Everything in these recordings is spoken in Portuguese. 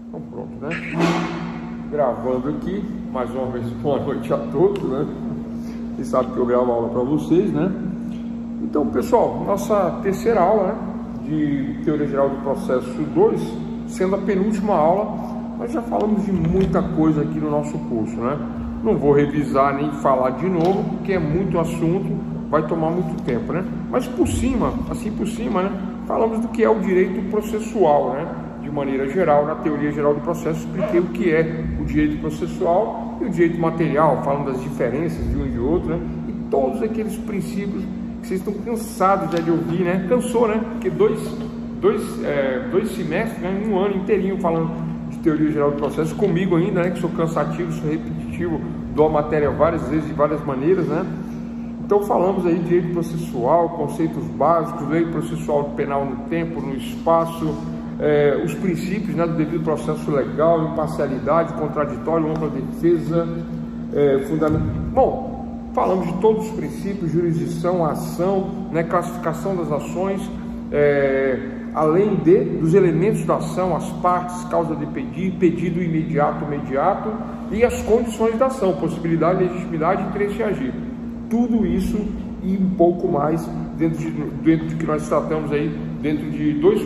Então pronto, né? Gravando aqui, mais uma vez, boa noite a todos, né? Vocês sabem que eu gravo aula para vocês, né? Então, pessoal, nossa terceira aula, né, de Teoria Geral do Processo 2, sendo a penúltima aula, nós já falamos de muita coisa aqui no nosso curso, né? Não vou revisar nem falar de novo, porque é muito assunto, vai tomar muito tempo, né? Mas por cima, assim por cima, né, falamos do que é o direito processual, né? De maneira geral, na Teoria Geral do Processo, expliquei o que é o direito processual e o direito material, falando das diferenças de um e de outro, né? E todos aqueles princípios que vocês estão cansados já de ouvir, né? Cansou, né? Porque dois semestres, né? Um ano inteirinho falando de Teoria Geral do Processo comigo ainda, né? Que sou cansativo, sou repetitivo, dou a matéria várias vezes, de várias maneiras, né? Então falamos aí de direito processual, conceitos básicos, lei processual penal no tempo, no espaço, os princípios, né, do devido processo legal, imparcialidade, contraditório, ampla defesa, fundamento. Bom, falamos de todos os princípios, jurisdição, ação, né, classificação das ações, além dos elementos da ação, as partes, causa de pedido imediato, mediato e as condições da ação, possibilidade, legitimidade, interesse em agir. Tudo isso e um pouco mais dentro do que nós tratamos aí, dentro de dois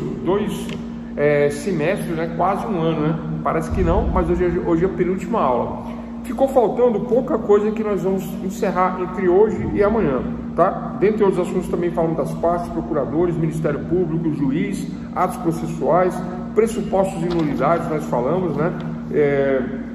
semestres, né? Quase um ano, né? Parece que não, mas hoje é a penúltima aula. Ficou faltando pouca coisa que nós vamos encerrar entre hoje e amanhã, tá? Dentre outros assuntos também falamos das partes, procuradores, Ministério Público, juiz, atos processuais, pressupostos e nulidades, nós falamos, né?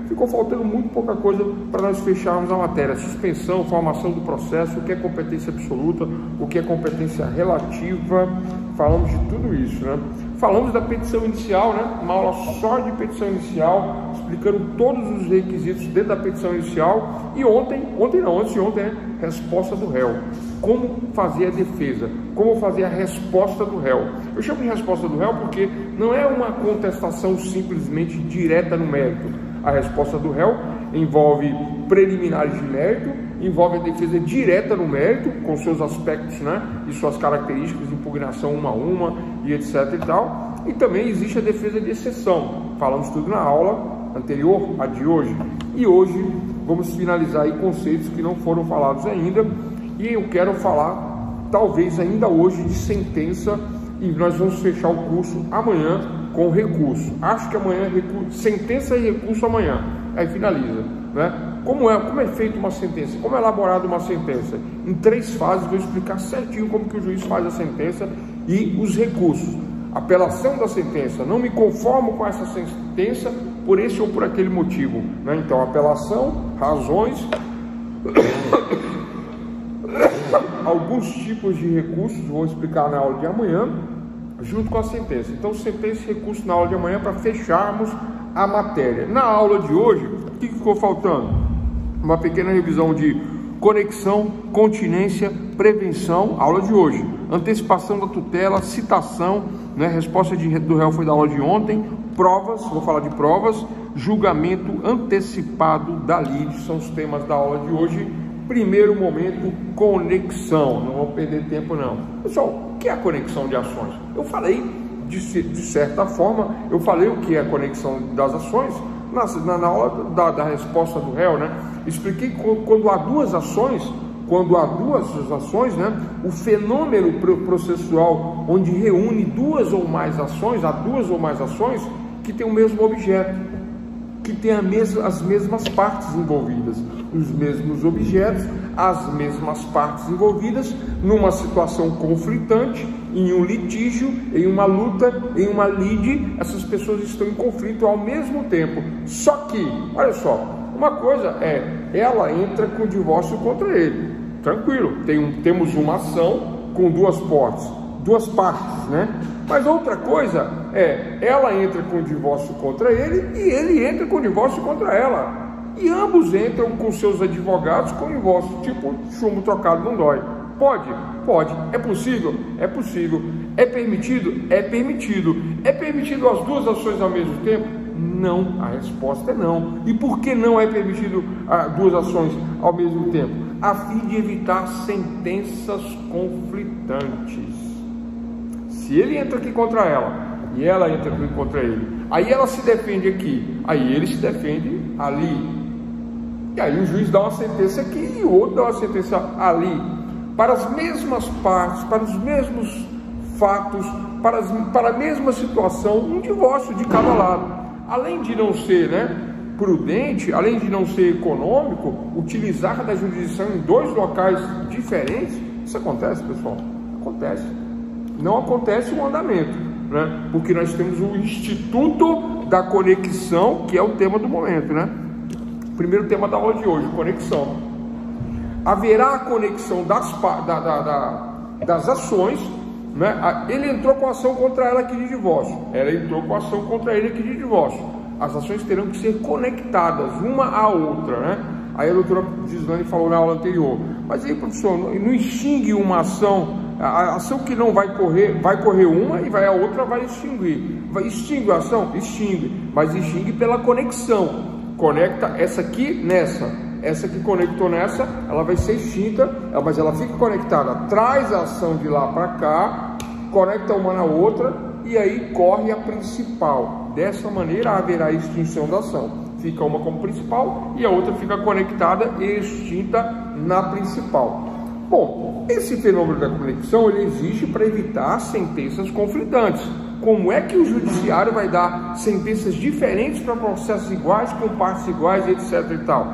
Ficou faltando muito pouca coisa para nós fecharmos a matéria. Suspensão, formação do processo, o que é competência absoluta, o que é competência relativa, falamos de tudo isso, né? Falamos da petição inicial, né? Uma aula só de petição inicial, explicando todos os requisitos dentro da petição inicial. E antes de ontem, né? Resposta do réu. Como fazer a defesa, como fazer a resposta do réu. Eu chamo de resposta do réu porque não é uma contestação simplesmente direta no mérito. A resposta do réu envolve preliminares de mérito, envolve a defesa direta no mérito, com seus aspectos, né, e suas características de impugnação uma a uma e etc e tal. E também existe a defesa de exceção. Falamos tudo na aula anterior, a de hoje. E hoje vamos finalizar aí conceitos que não foram falados ainda. E eu quero falar, talvez ainda hoje, de sentença, e nós vamos fechar o curso amanhã com recurso. Acho que amanhã é recurso, sentença e recurso amanhã, aí finaliza, né? Como é feita uma sentença, como é elaborada uma sentença? Em 3 fases, vou explicar certinho como que o juiz faz a sentença e os recursos. Apelação da sentença, não me conformo com essa sentença por esse ou por aquele motivo, né? Então, apelação, razões, alguns tipos de recursos, vou explicar na aula de amanhã, junto com a sentença. Então, sentença e recurso na aula de amanhã para fecharmos a matéria. Na aula de hoje, o que ficou faltando? Uma pequena revisão de conexão, continência, prevenção, aula de hoje. Antecipação da tutela, citação, né? Resposta do réu foi da aula de ontem. Provas, vou falar de provas. Julgamento antecipado da lide, são os temas da aula de hoje. Primeiro momento, conexão. Não vamos perder tempo não. Pessoal, o que é a conexão de ações? Eu falei, de certa forma, eu falei o que é a conexão das ações na aula da resposta do réu, né? Expliquei quando há duas ações, né? O fenômeno processual onde reúne há duas ou mais ações que têm o mesmo objeto, que tem as mesmas partes envolvidas, os mesmos objetos, as mesmas partes envolvidas, numa situação conflitante, em um litígio, em uma luta, em uma lide, essas pessoas estão em conflito ao mesmo tempo. Só que, olha só, uma coisa ela entra com o divórcio contra ele, tranquilo, temos uma ação com duas partes, né? Mas outra coisa ela entra com o divórcio contra ele e ele entra com o divórcio contra ela. E ambos entram com seus advogados com divórcio, tipo chumbo trocado não dói. Pode? Pode. É possível? É possível. É permitido? É permitido. É permitido as duas ações ao mesmo tempo? Não. A resposta é não. E por que não é permitido duas ações ao mesmo tempo? A fim de evitar sentenças conflitantes. Se ele entra aqui contra ela e ela entra contra ele. Aí ela se defende aqui, aí ele se defende ali. E aí o juiz dá uma sentença aqui e o outro dá uma sentença ali. Para as mesmas partes, para os mesmos fatos, para a mesma situação, um divórcio de cada lado. Além de não ser, prudente, além de não ser econômico, utilizar da jurisdição em dois locais diferentes, isso acontece, pessoal? Acontece. Não acontece o andamento, porque nós temos o Instituto da Conexão, que é o tema do momento, Primeiro tema da aula de hoje, conexão. Haverá a conexão das ações, Ele entrou com a ação contra ela aqui de divórcio, ela entrou com a ação contra ele aqui de divórcio. As ações terão que ser conectadas uma à outra, Aí a doutora Gislane falou na aula anterior, mas aí, professor, não extingue uma ação, a ação que não vai correr uma e a outra vai extinguir. Extingue a ação? Extingue, mas extingue pela conexão. Conecta essa aqui nessa, essa que conectou nessa, ela vai ser extinta, mas ela fica conectada, traz a ação de lá para cá, conecta uma na outra e aí corre a principal. Dessa maneira haverá extinção da ação, fica uma como principal e a outra fica conectada e extinta na principal. Bom, esse fenômeno da conexão ele existe para evitar sentenças conflitantes. Como é que o judiciário vai dar sentenças diferentes para processos iguais, com partes iguais, etc. e tal?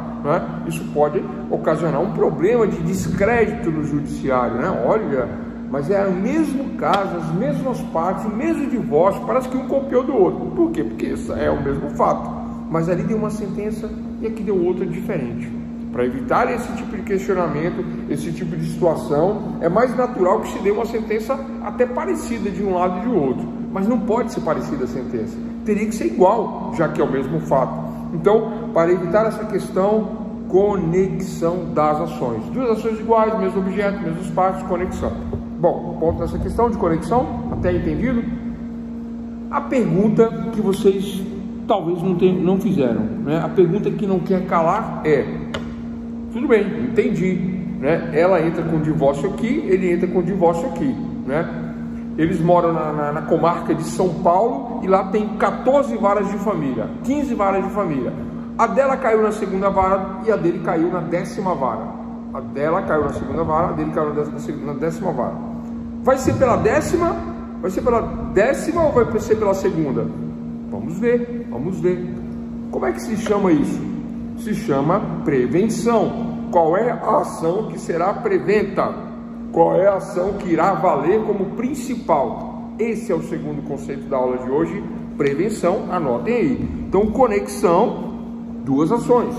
Isso pode ocasionar um problema de descrédito no judiciário, Olha, mas é o mesmo caso, as mesmas partes, o mesmo divórcio, parece que um copiou do outro. Por quê? Porque isso é o mesmo fato, mas ali deu uma sentença e aqui deu outra diferente. Para evitar esse tipo de questionamento, esse tipo de situação, é mais natural que se dê uma sentença até parecida de um lado e de outro, mas não pode ser parecida a sentença, teria que ser igual, já que é o mesmo fato. Então, para evitar essa questão, conexão das ações. Duas ações iguais, mesmo objeto, mesmos partes, conexão. Bom, ponto dessa questão de conexão, até entendido? A pergunta que vocês talvez não fizeram, A pergunta que não quer calar é: tudo bem, entendi, Ela entra com divórcio aqui, ele entra com divórcio aqui, Eles moram na comarca de São Paulo e lá tem 14 varas de família, 15 varas de família. A dela caiu na segunda vara e a dele caiu na 10ª vara. A dela caiu na segunda vara, a dele caiu na 10ª vara. Vai ser pela 10ª? Vai ser pela 10ª ou vai ser pela segunda? Vamos ver, vamos ver. Como é que se chama isso? Se chama prevenção. Qual é a ação que será preventa? Qual é a ação que irá valer como principal? Esse é o segundo conceito da aula de hoje, prevenção, anotem aí. Então, conexão, duas ações,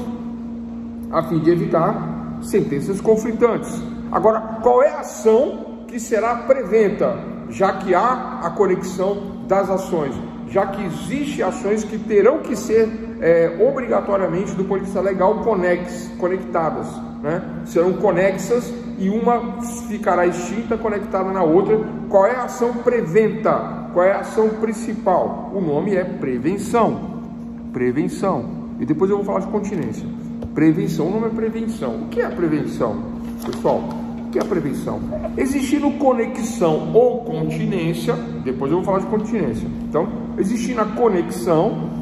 a fim de evitar sentenças conflitantes. Agora, qual é a ação que será preventa, já que há a conexão das ações, já que existem ações que terão que ser obrigatoriamente, do ponto de vista legal, conectadas, Serão conexas e uma ficará extinta, conectada na outra. Qual é a ação preventa? Qual é a ação principal? O nome é prevenção. Prevenção. E depois eu vou falar de continência. Prevenção, o nome é prevenção. O que é prevenção, pessoal? O que é prevenção? Existindo conexão ou continência, depois eu vou falar de continência. Então, existindo a conexão,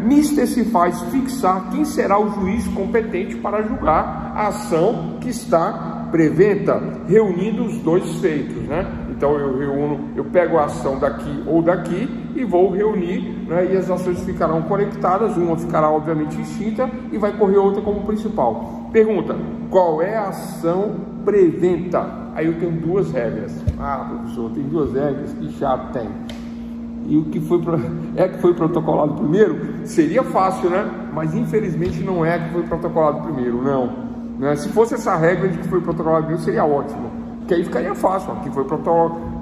mister se faz fixar quem será o juiz competente para julgar a ação que está preventa, reunindo os dois feitos, Então eu pego a ação daqui ou daqui e vou reunir, e as ações ficarão conectadas, uma ficará obviamente extinta e vai correr outra como principal. Pergunta: qual é a ação preventa? Aí eu tenho duas regras. Ah, professor, tem duas regras, que chato tem. E o que foi protocolado primeiro seria fácil, mas infelizmente não é que foi protocolado primeiro, não. Se fosse essa regra de que foi protocolado primeiro, seria ótimo, que aí ficaria fácil.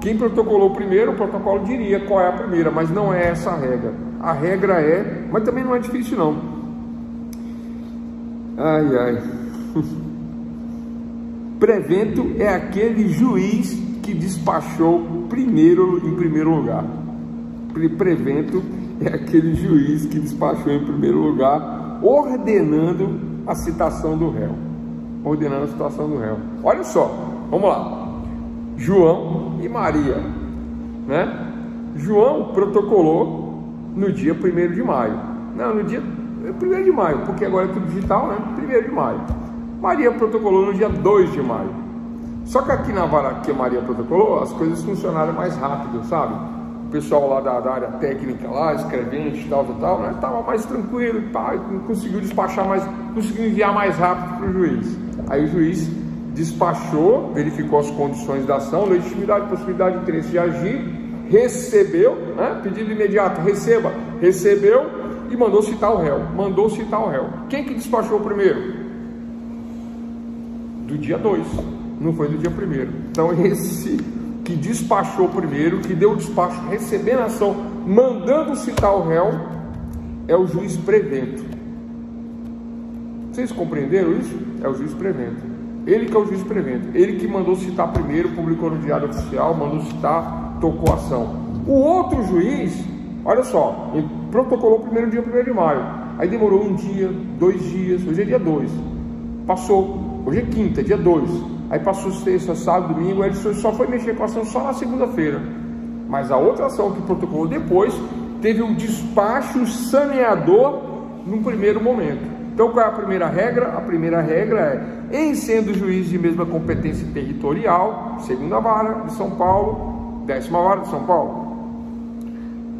Quem protocolou primeiro, o protocolo diria qual é a primeira, mas não é essa a regra. A regra é, mas também não é difícil não. Prevento é aquele juiz que despachou em primeiro lugar. Prevento é aquele juiz que despachou em primeiro lugar, ordenando a citação do réu. Ordenando a citação do réu. Olha só, vamos lá. João e Maria, João protocolou no dia 1º de maio. Não, no dia 1º de maio, porque agora é tudo digital, né? 1º de maio. Maria protocolou no dia 2 de maio. Só que aqui na vara que a Maria protocolou, as coisas funcionaram mais rápido, sabe? O pessoal lá da área técnica lá, escrevente, tal, né? Tava mais tranquilo, tá? Conseguiu despachar mais, conseguiu enviar mais rápido para o juiz. Aí o juiz despachou, verificou as condições da ação, legitimidade, possibilidade, interesse de agir, recebeu, né? Pedido imediato, recebeu e mandou citar o réu. Quem que despachou primeiro? Do dia 2, não foi do dia 1º. Então esse que despachou primeiro, que deu o despacho recebendo a ação, mandando citar o réu, é o juiz prevento. Vocês compreenderam isso? É o juiz prevento. Ele que é o juiz prevento. Ele que mandou citar primeiro, publicou no Diário Oficial, mandou citar, tocou a ação. O outro juiz, olha só, ele protocolou primeiro dia 1º de maio. Aí demorou 1 dia, 2 dias, hoje é dia 2. Passou, hoje é quinta, dia 2. Aí passou sexta, sábado, domingo, ele só foi mexer com a ação só na segunda-feira. Mas a outra ação que protocolou depois, teve um despacho saneador num primeiro momento. Então qual é a primeira regra? A primeira regra é, em sendo juiz de mesma competência territorial, 2ª vara de São Paulo, 10ª vara de São Paulo,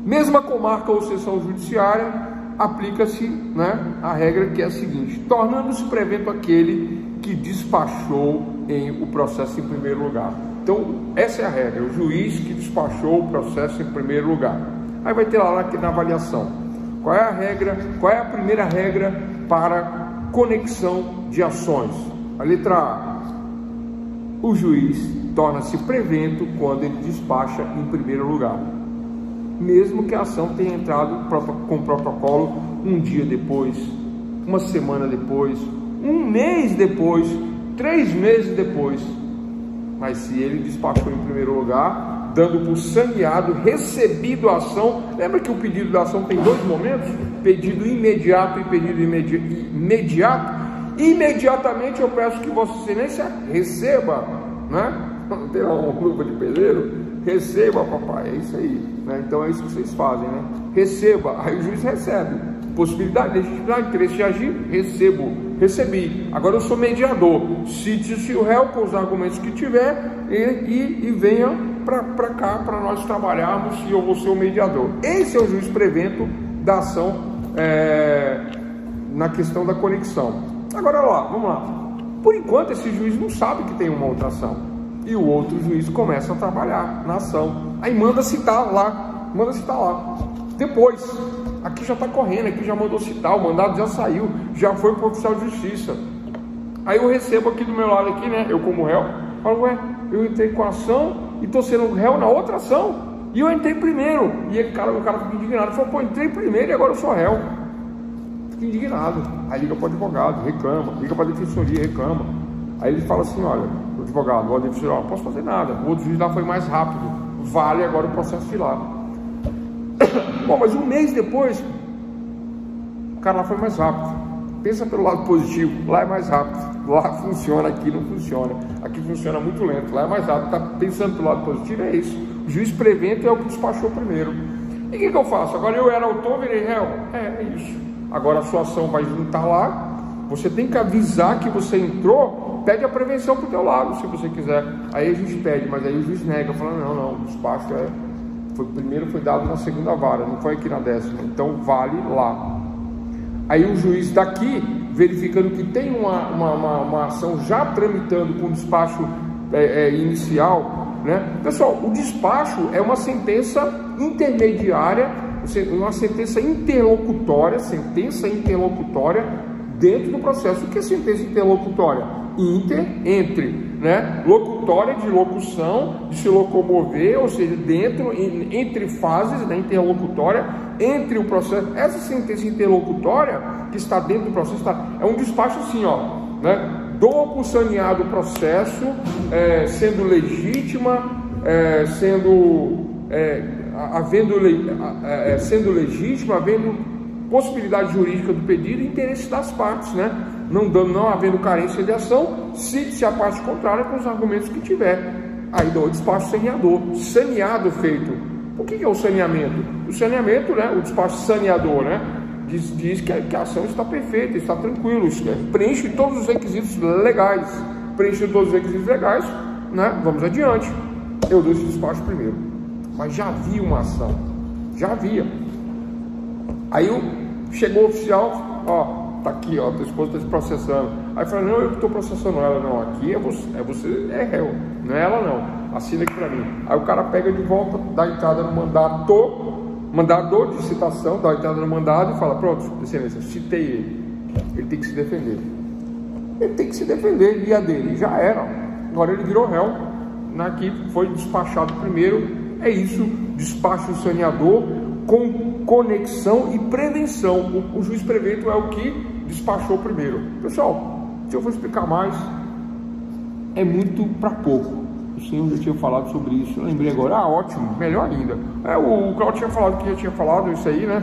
mesma comarca ou seção judiciária, aplica-se, né, a regra que é a seguinte: tornando-se prevento aquele que despachou o processo em primeiro lugar. Então essa é a regra, o juiz que despachou o processo em primeiro lugar. Aí vai ter lá na avaliação qual é a regra, qual é a primeira regra para conexão de ações. A letra A: o juiz torna-se prevento quando ele despacha em primeiro lugar, mesmo que a ação tenha entrado com protocolo 1 dia depois, 1 semana depois, 1 mês depois, 3 meses depois. Mas se ele despachou em primeiro lugar, dando por saneado, recebido a ação. Lembra que o pedido da ação tem 2 momentos? Pedido imediato e pedido imediato. Imediatamente eu peço que Vossa Excelência receba, né? Não tem lá uma luva de pedreiro? Receba, papai, é isso aí, né? Então é isso que vocês fazem, né? Receba, aí o juiz recebe. Possibilidade, legitimidade, interesse de agir, recebi. Agora eu sou mediador. Cite-se o réu com os argumentos que tiver e venha para cá para nós trabalharmos e eu vou ser o mediador. Esse é o juiz prevento da ação na questão da conexão. Agora lá, vamos lá. Por enquanto esse juiz não sabe que tem uma outra ação. E o outro juiz começa a trabalhar na ação. Aí manda citar lá. Depois, aqui já está correndo, aqui já mandou citar, o mandado já saiu, já foi para o oficial de justiça. Aí eu recebo aqui do meu lado aqui, né? Eu como réu, falo, ué, eu entrei com a ação e estou sendo réu na outra ação. E eu entrei primeiro. E o cara fica indignado. Falou, pô, entrei primeiro e agora eu sou réu. Fica indignado. Aí liga para o advogado, reclama. Liga para a defensoria, reclama. Aí ele fala assim, olha, o advogado, o defensor, não posso fazer nada. O outro juiz lá foi mais rápido. Vale agora o processo de lá. Bom, mas 1 mês depois, o cara lá foi mais rápido. Pensa pelo lado positivo, lá é mais rápido. Lá funciona, aqui não funciona. Aqui funciona muito lento, lá é mais rápido. Tá pensando pelo lado positivo, é isso. O juiz prevento é o que despachou primeiro. E o que eu faço? Agora eu era autor, virei réu? É isso. Agora a sua ação vai juntar lá. Você tem que avisar que você entrou, pede a prevenção pro teu lado, se você quiser. Aí a gente pede, mas aí o juiz nega, falando, não, o despacho primeiro foi dado na 2ª vara, não foi aqui na 10ª, então vale lá. Aí o juiz daqui, verificando que tem uma ação já tramitando com despacho inicial, né? Pessoal, o despacho é uma sentença intermediária, uma sentença interlocutória dentro do processo. O que é sentença interlocutória? Entre, né? Locutória de locução, de se locomover, ou seja, entre fases, né? Interlocutória, entre o processo. Essa sentença interlocutória que está dentro do processo é um despacho assim, ó, né? Dou por saneado o processo, sendo legítima, sendo legítima, havendo possibilidade jurídica do pedido e interesse das partes, né? Não havendo carência de ação, se a parte contrária com os argumentos que tiver. Aí dá o despacho saneador, saneado feito O que é o saneamento? O saneamento, né, o despacho saneador, né, diz que a ação está perfeita, está tranquilo, preenche todos os requisitos legais. Preenche todos os requisitos legais, né, vamos adiante. Eu dou esse despacho primeiro. Mas já havia uma ação, já havia. Aí chegou o oficial, ó, tá aqui, ó, tua esposa está se processando. Aí fala, não, eu que estou processando ela, não, aqui você é réu, não é ela não, assina aqui para mim. Aí o cara pega de volta, dá entrada no mandado de citação, dá entrada no mandado e fala, pronto, excelência, citei ele tem que se defender. Ele tem que se defender, via dele, já era. Agora ele virou réu, aqui foi despachado primeiro, é isso, despacho saneador com conexão e prevenção. O juiz prevento é o que despachou primeiro. Pessoal, se eu for explicar mais, é muito para pouco. O senhor já tinha falado sobre isso, eu lembrei agora. Ah, ótimo, melhor ainda. O Claudio tinha falado que já tinha falado isso aí, né?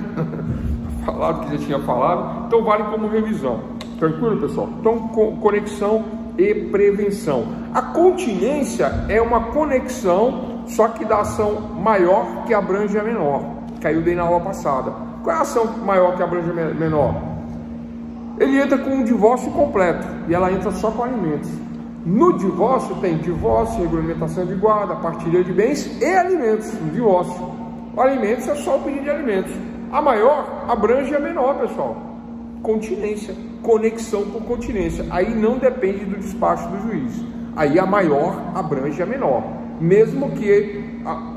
Falado que já tinha falado, então vale como revisão. Tranquilo, pessoal? Então, conexão e prevenção. A continência é uma conexão, só que da ação maior que abrange a menor. Caiu daí na aula passada. Qual é a ação maior que abrange a menor? Ele entra com um divórcio completo e ela entra só com alimentos. No divórcio tem divórcio, regulamentação de guarda, partilha de bens e alimentos no divórcio. O alimentos é só o pedido de alimentos. A maior abrange a menor, pessoal. Continência, conexão por continência. Aí não depende do despacho do juiz. Aí a maior abrange a menor. Mesmo que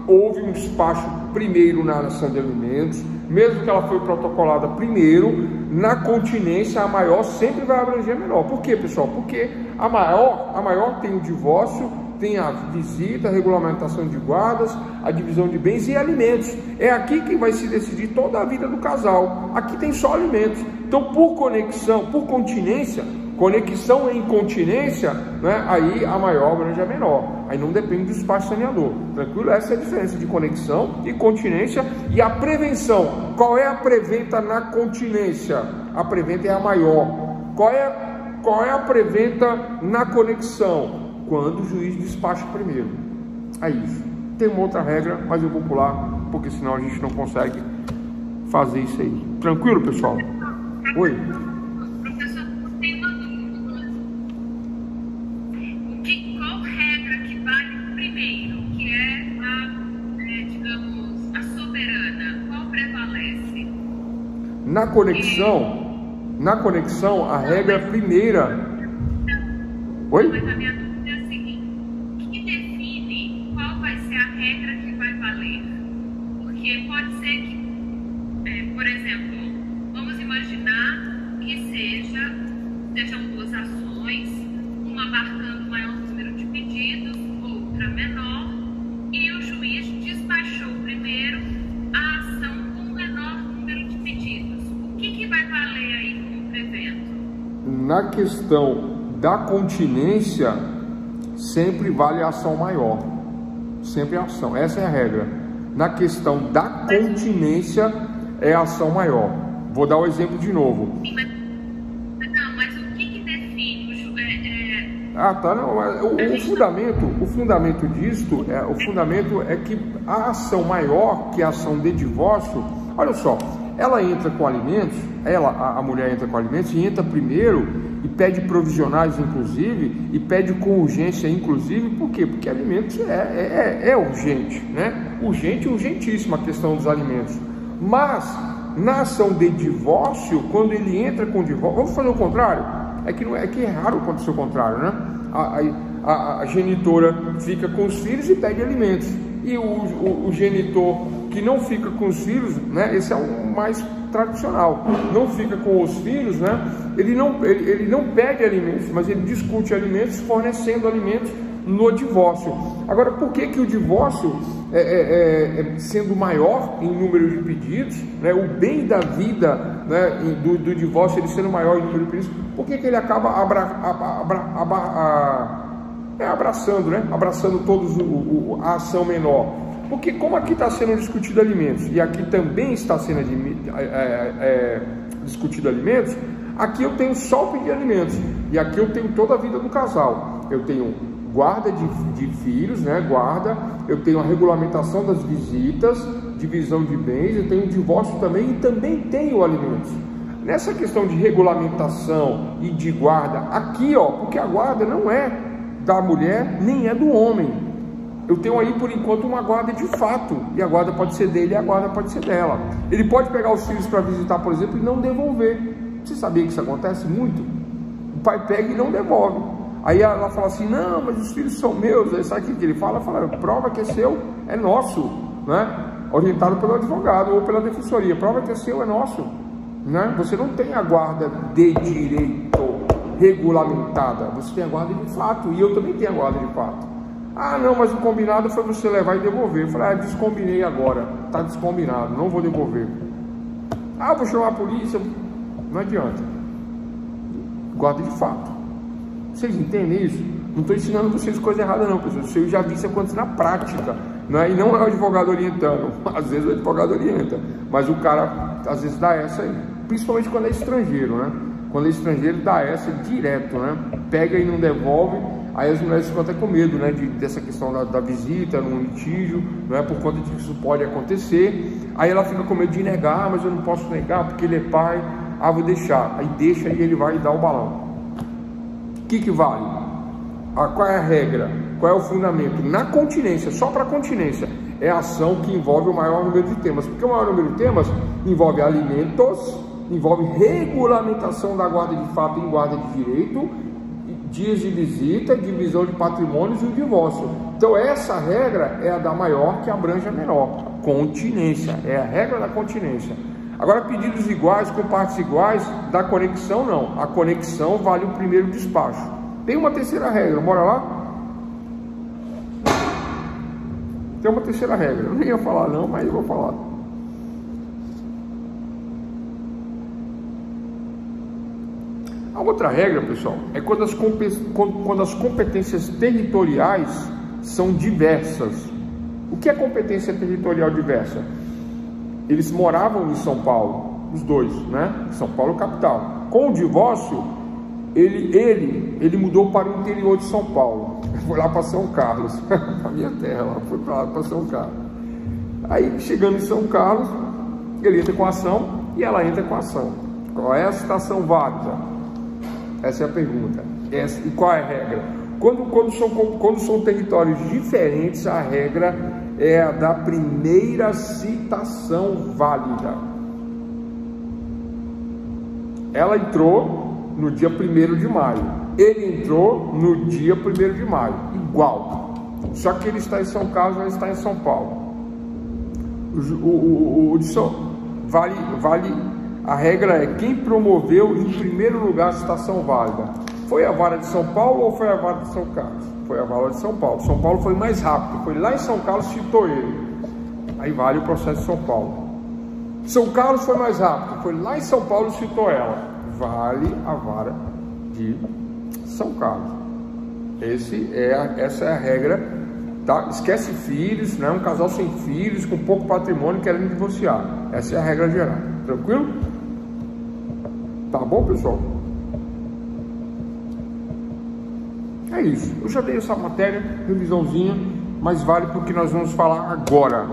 houve um despacho primeiro na ação de alimentos, mesmo que ela foi protocolada primeiro, na continência a maior sempre vai abranger a menor. Por quê, pessoal? Porque a maior tem o divórcio, tem a visita, a regulamentação de guardas, a divisão de bens e alimentos. É aqui que vai se decidir toda a vida do casal. Aqui tem só alimentos. Então, por conexão, por continência, conexão e incontinência, né, aí a maior abrange a menor. Aí não depende do despacho saneador. Tranquilo? Essa é a diferença de conexão e continência. E a prevenção. Qual é a preventa na continência? A preventa é a maior. Qual é a preventa na conexão? Quando o juiz despacha primeiro. É isso. Tem uma outra regra, mas eu vou pular, porque senão a gente não consegue fazer isso aí. Tranquilo, pessoal? Oi? Professor, tem uma dúvida. Qual regra que vale primeiro? Que é digamos, a soberana? Qual prevalece? Na conexão, a regra primeira... Oi? Mas a minha dúvida é a seguinte: o que define qual vai ser a regra que vai valer? Porque pode ser que, por exemplo, vamos imaginar que sejam duas ações, uma abarcando maior número de pedidos, outra menor, e o juiz despachou primeiro a ação com menor número de pedidos. O que vai valer aí como prevento? Na questão da continência, sempre vale a ação maior. Sempre a ação. Essa é a regra. Na questão da continência, é a ação maior. Vou dar o exemplo de novo. Sim, mas o que define? O fundamento disto, o fundamento é que a ação maior, que é a ação de divórcio, olha só, ela entra com alimentos, a mulher entra com alimentos e entra primeiro e pede provisionais, inclusive, e pede com urgência, inclusive. Por quê? Porque alimentos é urgente, né? Urgentíssima a questão dos alimentos. Mas na ação de divórcio, quando ele entra com divórcio, vamos fazer o contrário? É que é raro acontecer o contrário, né? A genitora fica com os filhos e pede alimentos, e o genitor que não fica com os filhos, né? Esse é o mais tradicional, não fica com os filhos, né? Ele não pede alimentos, mas ele discute alimentos, fornecendo alimentos no divórcio. Agora, por que o divórcio, sendo maior em número de pedidos, né, o bem da vida, né, do divórcio ele sendo maior em número de pedidos, por que ele acaba abraçando, né, abraçando todos a ação menor? Porque como aqui está sendo discutido alimentos e aqui também está sendo discutido alimentos, aqui eu tenho só o pedido de alimentos e aqui eu tenho toda a vida do casal. Eu tenho guarda de filhos, né? Guarda, eu tenho a regulamentação das visitas, divisão de bens, eu tenho o divórcio também e também tenho alimentos. Nessa questão de regulamentação e de guarda, aqui ó, porque a guarda não é da mulher nem é do homem. Eu tenho aí por enquanto uma guarda de fato, e a guarda pode ser dele e a guarda pode ser dela. Ele pode pegar os filhos para visitar, por exemplo, e não devolver. Você sabia que isso acontece muito? O pai pega e não devolve. Aí ela fala assim, não, mas os filhos são meus. Aí sabe o que ele fala? Fala, prova que é seu, é nosso, né? Orientado pelo advogado ou pela defensoria, prova que é seu, é nosso, né? Você não tem a guarda de direito regulamentada, você tem a guarda de fato, e eu também tenho a guarda de fato. Ah, não, mas o combinado foi você levar e devolver. Eu falei, descombinei agora, tá descombinado, não vou devolver. Ah, vou chamar a polícia. Não adianta. Guarda de fato. Vocês entendem isso? Não estou ensinando vocês coisa errada não, pessoal. Eu já vi isso acontecer na prática, né? E não é o advogado orientando. Às vezes o advogado orienta, mas o cara às vezes dá essa aí, principalmente quando é estrangeiro, né? Quando é estrangeiro dá essa direto, né? Pega e não devolve. Aí as mulheres ficam até com medo, né? Dessa questão da visita, no litígio, não é? Por conta de que isso pode acontecer. Aí ela fica com medo de negar, mas eu não posso negar porque ele é pai. Ah, vou deixar. Aí deixa e ele vai dar o balão. O que vale? Qual é a regra? Qual é o fundamento? Na continência, só para continência, é a ação que envolve o maior número de temas. Porque o maior número de temas envolve alimentos, envolve regulamentação da guarda de fato em guarda de direito, dias de visita, divisão de patrimônios e o divórcio. Então essa regra é a da maior que abrange a menor. Continência, é a regra da continência. Agora, pedidos iguais com partes iguais, da conexão não. A conexão vale o primeiro despacho. Tem uma terceira regra, bora lá? Tem uma terceira regra, eu nem ia falar não, mas eu vou falar. A outra regra, pessoal, é quando as competências territoriais são diversas. O que é competência territorial diversa? Eles moravam em São Paulo, os dois, né? São Paulo capital. Com o divórcio, ele mudou para o interior de São Paulo. Foi lá para São Carlos, a minha terra, lá, foi para lá para São Carlos. Aí, chegando em São Carlos, ele entra com a ação e ela entra com a ação. Qual é a citação válida? Essa é a pergunta. E qual é a regra? Quando são territórios diferentes, a regra é a da primeira citação válida. Ela entrou no dia 1º de maio. Ele entrou no dia 1º de maio. Igual. Só que ele está em São Carlos, ela está em São Paulo. Vale. A regra é quem promoveu em primeiro lugar a citação válida. Foi a vara de São Paulo ou foi a vara de São Carlos? Foi a vara de São Paulo. São Paulo foi mais rápido. Foi lá em São Carlos, citou ele. Aí vale o processo de São Paulo. São Carlos foi mais rápido. Foi lá em São Paulo e citou ela. Vale a vara de São Carlos. Essa é a regra. Tá? Esquece filhos, né? Um casal sem filhos, com pouco patrimônio, querendo divorciar. Essa é a regra geral. Tranquilo? Tá bom, pessoal? É isso. Eu já dei essa matéria, revisãozinha, mas vale para o que nós vamos falar agora.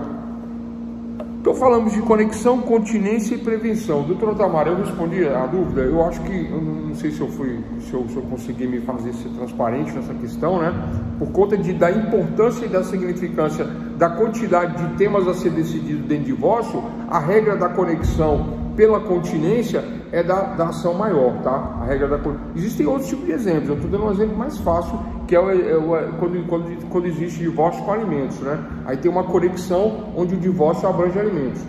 Então falamos de conexão, continência e prevenção. Doutor Otamar, eu respondi a dúvida. Eu acho que, eu não sei se eu consegui me fazer ser transparente nessa questão, né? Por conta da importância e da significância da quantidade de temas a ser decidido dentro de divórcio, a regra da conexão pela continência é da ação maior, tá? A regra da continência. Existem outros tipos de exemplos. Eu estou dando um exemplo mais fácil, que é quando existe divórcio com alimentos, né? Aí tem uma conexão onde o divórcio abrange alimentos.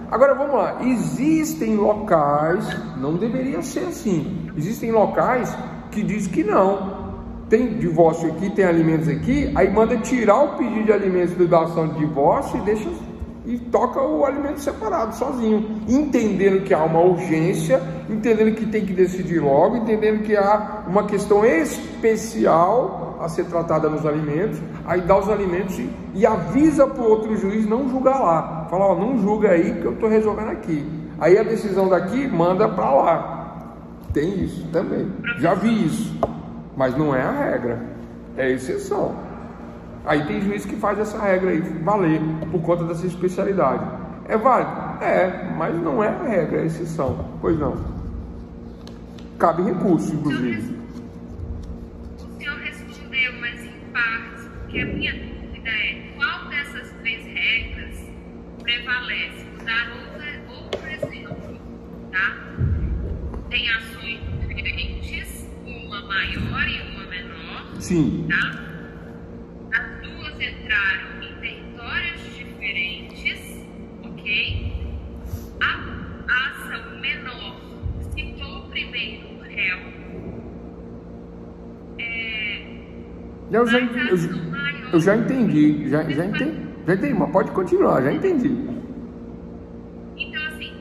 Agora vamos lá, existem locais, não deveria ser assim, existem locais que diz que não, tem divórcio aqui, tem alimentos aqui, aí manda tirar o pedido de alimentos da ação de divórcio e toca o alimento separado, sozinho, entendendo que há uma urgência, entendendo que tem que decidir logo, entendendo que há uma questão especial a ser tratada nos alimentos, aí dá os alimentos e avisa para o outro juiz não julgar lá, fala, ó, não julga aí que eu estou resolvendo aqui, aí a decisão daqui manda para lá. Tem isso também, já vi isso, mas não é a regra. é exceção. Aí tem juiz que faz essa regra aí valer por conta dessa especialidade. É válido? É, mas não é a regra, é exceção. Pois não. Cabe recurso, inclusive. O senhor respondeu, mas em partes, porque a minha dúvida é qual dessas 3 regras prevalece? Vou dar outro exemplo, tá? Tem ações diferentes, uma maior e uma menor. Sim. Tá? As 2 entraram em territórios diferentes, ok? A ação menor citou primeiro o réu. Eu já entendi, já entendi, mas pode continuar, já entendi. Então, assim,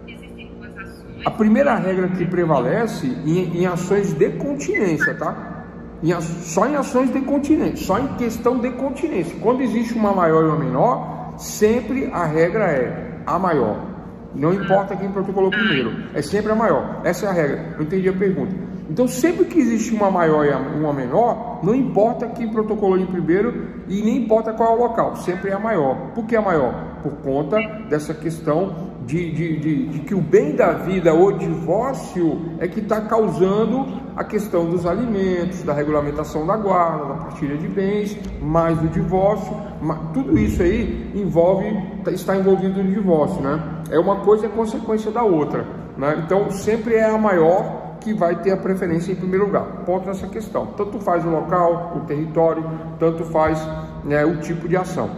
existem 2 ações. A primeira regra que prevalece em ações de continência, tá? Só em ações de continência, só em questão de continência. Quando existe uma maior e uma menor, sempre a regra é a maior. Não importa quem protocolou primeiro, é sempre a maior. Essa é a regra. Eu entendi a pergunta. Então, sempre que existe uma maior e uma menor, não importa quem protocolou em primeiro e nem importa qual é o local, sempre é a maior. Por que a maior? Por conta dessa questão de que o bem da vida, o divórcio, é que está causando a questão dos alimentos, da regulamentação da guarda, da partilha de bens, mais do divórcio. Tudo isso aí está envolvido no divórcio, né? É uma coisa é consequência da outra, né? Então, sempre é a maior que vai ter a preferência em primeiro lugar. Ponto nessa questão. Tanto faz o local, o território, tanto faz, né, o tipo de ação.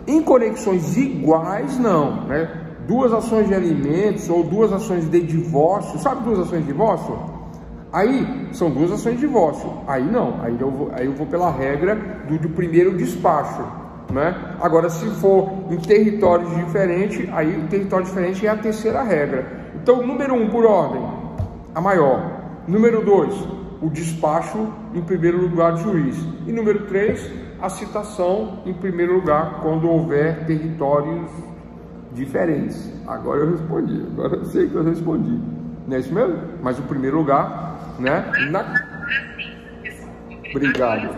Em conexões iguais, não, né? 2 ações de alimentos ou 2 ações de divórcio, sabe 2 ações de divórcio? Aí são 2 ações de divórcio. Aí não, aí eu vou pela regra do primeiro despacho, né? Agora, se for em territórios diferentes, aí o território diferente é a terceira regra. Então, número 1 por ordem, a maior. Número 2, o despacho em primeiro lugar do juiz. E número 3, a citação em primeiro lugar quando houver territórios diferentes. Agora eu respondi, agora eu sei que eu respondi. Não é isso mesmo? Mas o primeiro lugar, né? Obrigado.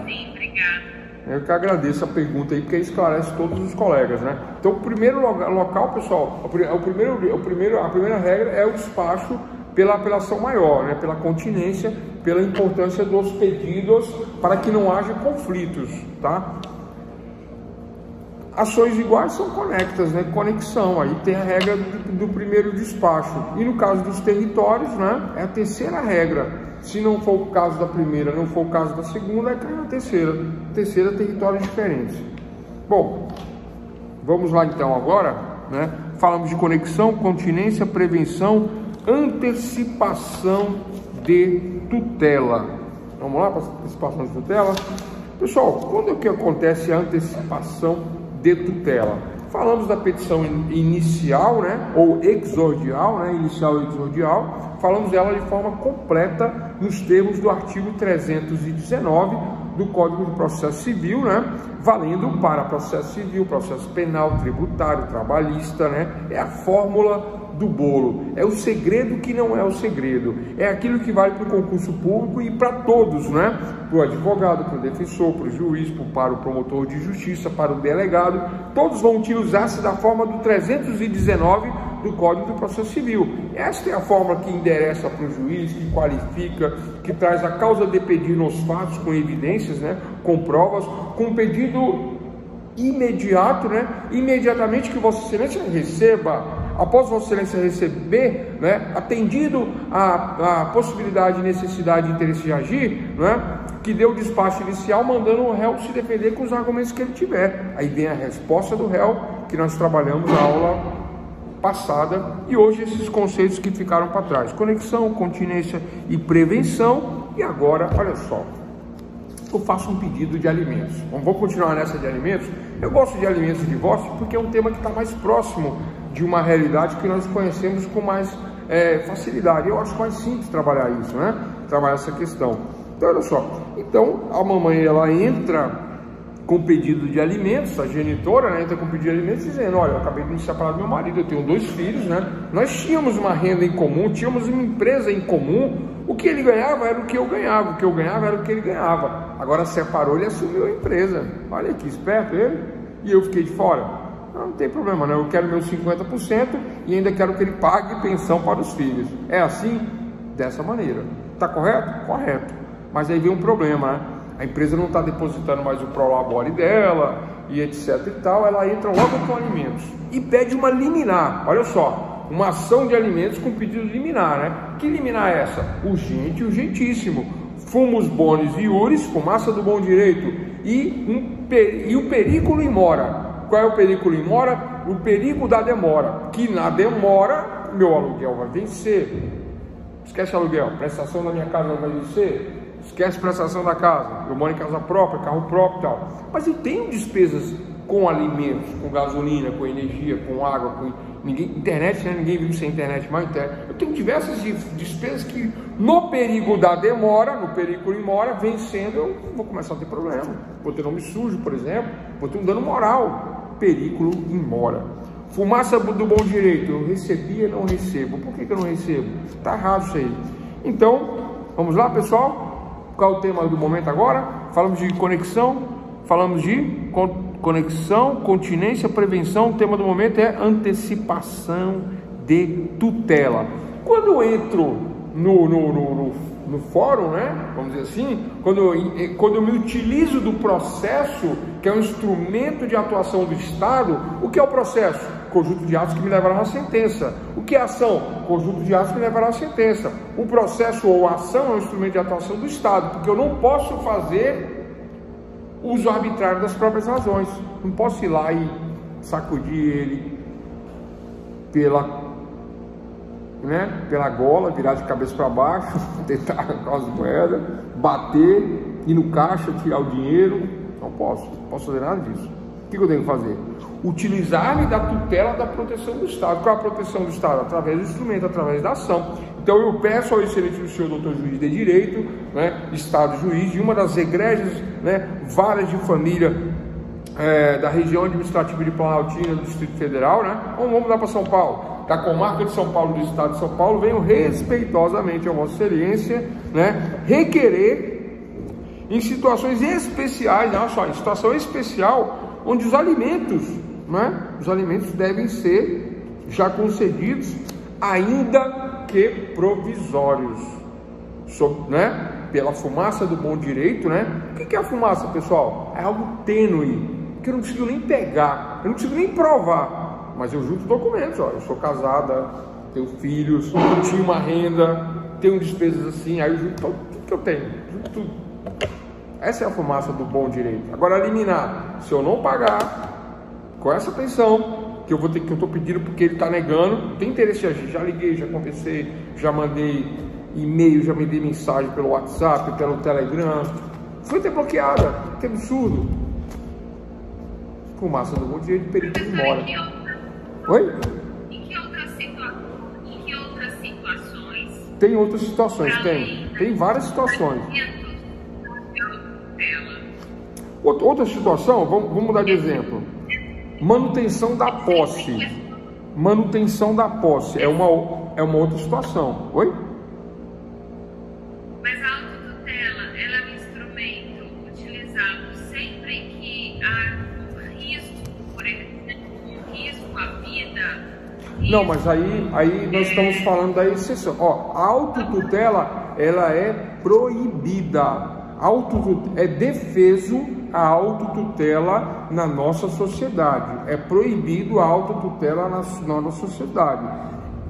Eu que agradeço a pergunta aí, porque esclarece todos os colegas, né? Então, o primeiro local, pessoal, a primeira regra é o despacho pela apelação maior, né? Pela continência, pela importância dos pedidos para que não haja conflitos, tá? Ações iguais são conectas, né? Conexão, aí tem a regra do primeiro despacho. E no caso dos territórios, né? É a terceira regra. Se não for o caso da primeira, não for o caso da segunda, aí cai na terceira. Terceira, territórios diferentes. Bom, vamos lá então agora, né? Falamos de conexão, continência, prevenção, antecipação de tutela. Vamos lá para a antecipação de tutela? Pessoal, quando é que acontece a antecipação de tutela? Falamos da petição inicial, né, ou exordial, né, inicial e exordial. Falamos dela de forma completa nos termos do artigo 319 do Código de Processo Civil, né, valendo para processo civil, processo penal, tributário, trabalhista, né, é a fórmula do bolo, é o segredo que não é o segredo, é aquilo que vale para o concurso público e para todos, né? Para o advogado, para o defensor, para o juiz, para o promotor de justiça, para o delegado, todos vão utilizar-se da forma do 319 do Código do Processo Civil. Esta é a forma que endereça para o juiz, que qualifica, que traz a causa de pedir nos fatos com evidências, né? Com provas, com pedido imediato, né? Imediatamente que Vossa Excelência receba. Após Vossa Excelência receber, né, atendido a possibilidade, necessidade e interesse de agir, né, que dê o despacho inicial mandando o réu se defender com os argumentos que ele tiver. Aí vem a resposta do réu, que nós trabalhamos na aula passada, e hoje esses conceitos que ficaram para trás: conexão, continência e prevenção. E agora, olha só, eu faço um pedido de alimentos. Vamos continuar nessa de alimentos? Eu gosto de alimentos de divórcio porque é um tema que está mais próximo de uma realidade que nós conhecemos com mais facilidade. Eu acho mais simples trabalhar isso, né? Trabalhar essa questão. Então, olha só. Então, a mamãe, ela entra com pedido de alimentos, a genitora, né, entra com pedido de alimentos dizendo, olha, eu acabei de me separar do meu marido, eu tenho 2 filhos, né, nós tínhamos uma renda em comum, tínhamos uma empresa em comum, o que ele ganhava era o que eu ganhava, o que eu ganhava era o que ele ganhava, agora separou, ele assumiu a empresa, olha que esperto ele, e eu fiquei de fora. Não tem problema, né, eu quero meus 50% e ainda quero que ele pague pensão para os filhos. É assim? Dessa maneira. Tá correto? Correto. Mas aí vem um problema, né? A empresa não está depositando mais o prolabore dela e etc e tal, ela entra logo com alimentos e pede uma liminar, olha só, uma ação de alimentos com pedido de liminar, né? Que liminar é essa? Urgente e urgentíssimo, fumus bonis iuris, fumaça do bom direito e o perículo in mora. Qual é o perículo in mora? O perigo da demora, que na demora meu aluguel vai vencer. Esquece aluguel, prestação da minha casa vai vencer. Esquece prestação da casa, eu moro em casa própria, carro próprio e tal. Mas eu tenho despesas com alimentos, com gasolina, com energia, com água, com internet, né? Ninguém vive sem internet, mas eu tenho diversas despesas que no perigo da demora, no perigo in mora, vencendo, eu vou começar a ter problema. Vou ter nome sujo, por exemplo, vou ter um dano moral. Perigo in mora. Fumaça do bom direito, eu recebia, não recebo. Por que eu não recebo? Tá errado isso aí. Então, vamos lá, pessoal? Qual é o tema do momento agora? Falamos de conexão, falamos de conexão, continência, prevenção. O tema do momento é antecipação de tutela. Quando eu entro no fórum, né? Vamos dizer assim, quando eu me utilizo do processo, que é um instrumento de atuação do Estado, o que é o processo? Conjunto de atos que me levarão à sentença. O que é ação? Conjunto de atos que me levarão à sentença. O processo ou a ação é um instrumento de atuação do Estado, porque eu não posso fazer uso arbitrário das próprias razões. Não posso ir lá e sacudir ele pela gola, virar de cabeça para baixo, tentar arrancar as moedas, bater, ir no caixa, tirar o dinheiro. Não posso fazer nada disso. O que eu tenho que fazer? Utilizar-me da tutela da proteção do Estado. Qual é a proteção do Estado? Através do instrumento, através da ação. Então eu peço ao excelentíssimo senhor doutor juiz de direito, né, Estado juiz, de uma das egrégias, né, várias de família da região administrativa de Planaltina, do Distrito Federal, né? Vamos mudar para São Paulo, da comarca de São Paulo, do Estado de São Paulo, venho respeitosamente a Vossa Excelência, né, requerer em situações especiais, olha só, em situação especial, onde os alimentos, né, os alimentos devem ser já concedidos, ainda que provisórios, né, pela fumaça do bom direito, né? O que é a fumaça, pessoal? É algo tênue, que eu não preciso nem pegar, eu não preciso nem provar, mas eu junto documentos, ó, eu sou casada, tenho filhos, tinha uma renda, tenho despesas assim, aí eu junto tudo que eu tenho, junto tudo. Essa é a fumaça do bom direito. Agora, liminar, se eu não pagar com essa pensão que eu estou pedindo porque ele está negando, tem interesse de agir, já liguei, já conversei, já mandei e-mail, já mandei mensagem pelo WhatsApp, pelo Telegram, foi ter bloqueada, que absurdo. Fumaça do bom direito, perigo de mora. Oi? Em que outras situações? Tem outras situações, tem várias situações. Outra situação, vamos mudar de exemplo. Manutenção da posse. Manutenção da posse é uma outra situação. Oi? Mas a autotutela, ela é um instrumento utilizado sempre que há um risco, por exemplo, um risco à vida. Não, mas aí nós estamos falando da exceção. Ó, a autotutela, ela é proibida. É defeso a autotutela na nossa sociedade. É proibido a autotutela na nossa sociedade,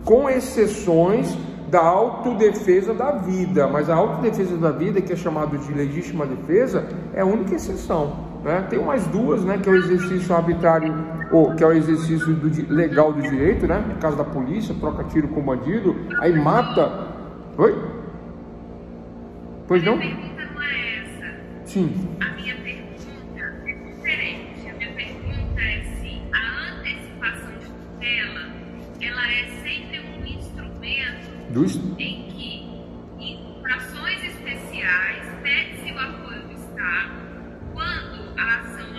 com exceções da autodefesa da vida. Mas a autodefesa da vida, que é chamado de legítima defesa, é a única exceção, né? Tem mais duas, né? Que é o exercício arbitrário, ou que é o exercício legal do direito, né? No caso da polícia, troca tiro com o bandido, aí mata. Oi? Pois não? Sim. A minha pergunta é diferente. A minha pergunta é se a antecipação de tutela, ela é sempre um instrumento em que, em situações especiais, pede-se o apoio do Estado quando a ação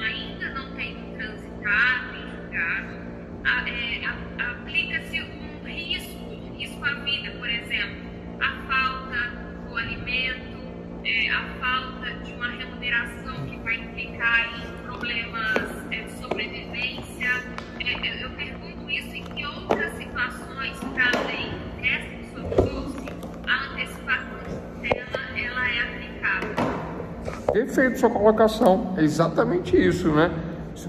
a falta de uma remuneração que vai implicar em problemas de sobrevivência. Eu pergunto isso em que outras situações, para além dessa que o senhor trouxe, a antecipação de tutela ela é aplicável. Perfeito sua colocação, é exatamente isso, né?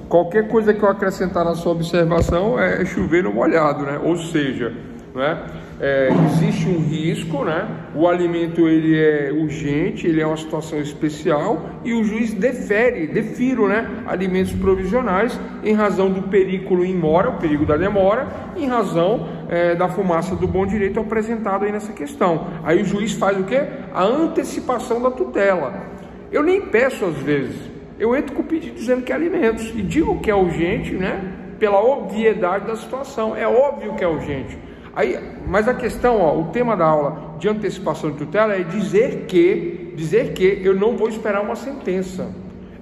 Qualquer coisa que eu acrescentar na sua observação é chover no molhado, né? Ou seja, né? Existe um risco, né? O alimento ele é urgente, ele é uma situação especial e o juiz defiro, né? Alimentos provisionais em razão do perigo in mora, o perigo da demora, em razão da fumaça do bom direito apresentado aí nessa questão. Aí o juiz faz o quê? A antecipação da tutela. Eu nem peço às vezes, eu entro com o pedido dizendo que é alimentos e digo que é urgente, né? Pela obviedade da situação, é óbvio que é urgente. Aí, mas a questão, ó, o tema da aula de antecipação de tutela é dizer que eu não vou esperar uma sentença,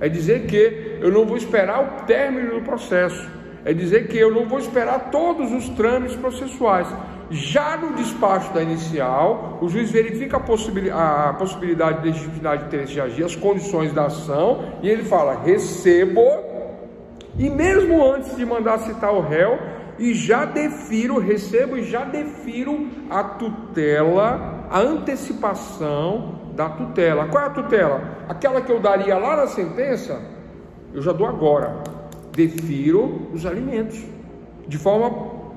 é dizer que eu não vou esperar o término do processo, é dizer que eu não vou esperar todos os trâmites processuais. Já no despacho da inicial, o juiz verifica a possibilidade de legitimidade de interesse de agir, as condições da ação, e ele fala, recebo, e mesmo antes de mandar citar o réu, e já recebo e já defiro a tutela, a antecipação da tutela. Qual é a tutela? Aquela que eu daria lá na sentença, eu já dou agora. Defiro os alimentos, de forma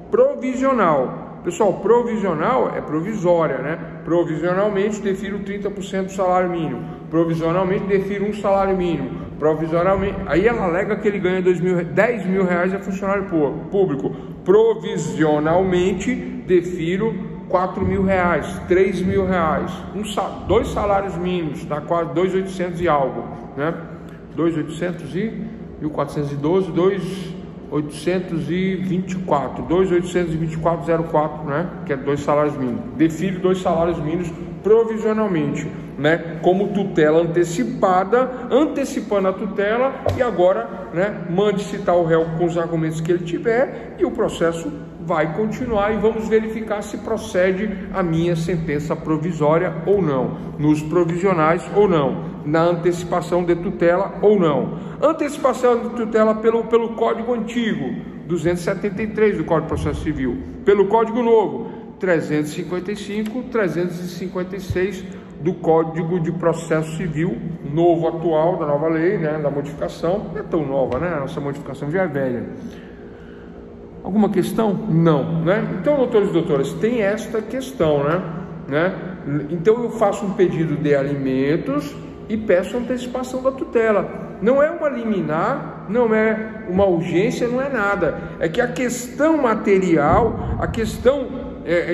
provisional. Pessoal, provisional é provisória, né? Provisionalmente defiro 30% do salário mínimo. Provisionalmente defiro um salário mínimo. Provisionalmente, aí ela alega que ele ganha 10 mil reais, é funcionário público. Provisionalmente defiro 4 mil reais, 3 mil reais, 2 salários mínimos, dá quase 2.800 e algo, né? 2.800 e 1.412, 2.824, 2.824,04, né? Que é 2 salários mínimos. Defiro 2 salários mínimos provisionalmente, né? Como tutela antecipada, antecipando a tutela, e agora, né? Mande citar o réu com os argumentos que ele tiver e o processo vai continuar e vamos verificar se procede a minha sentença provisória ou não, nos provisionais ou não, na antecipação de tutela ou não. Antecipação de tutela pelo Código Antigo, 273 do Código de Processo Civil, pelo Código Novo, 355, 356 do Código de Processo Civil, novo atual, da nova lei, né, da modificação. Não é tão nova, né? A nossa modificação já é velha. Alguma questão? Não, né? Então, doutores e doutoras, tem esta questão, né? Então, eu faço um pedido de alimentos e peço antecipação da tutela. Não é uma liminar, não é uma urgência, não é nada. É que a questão material, a questão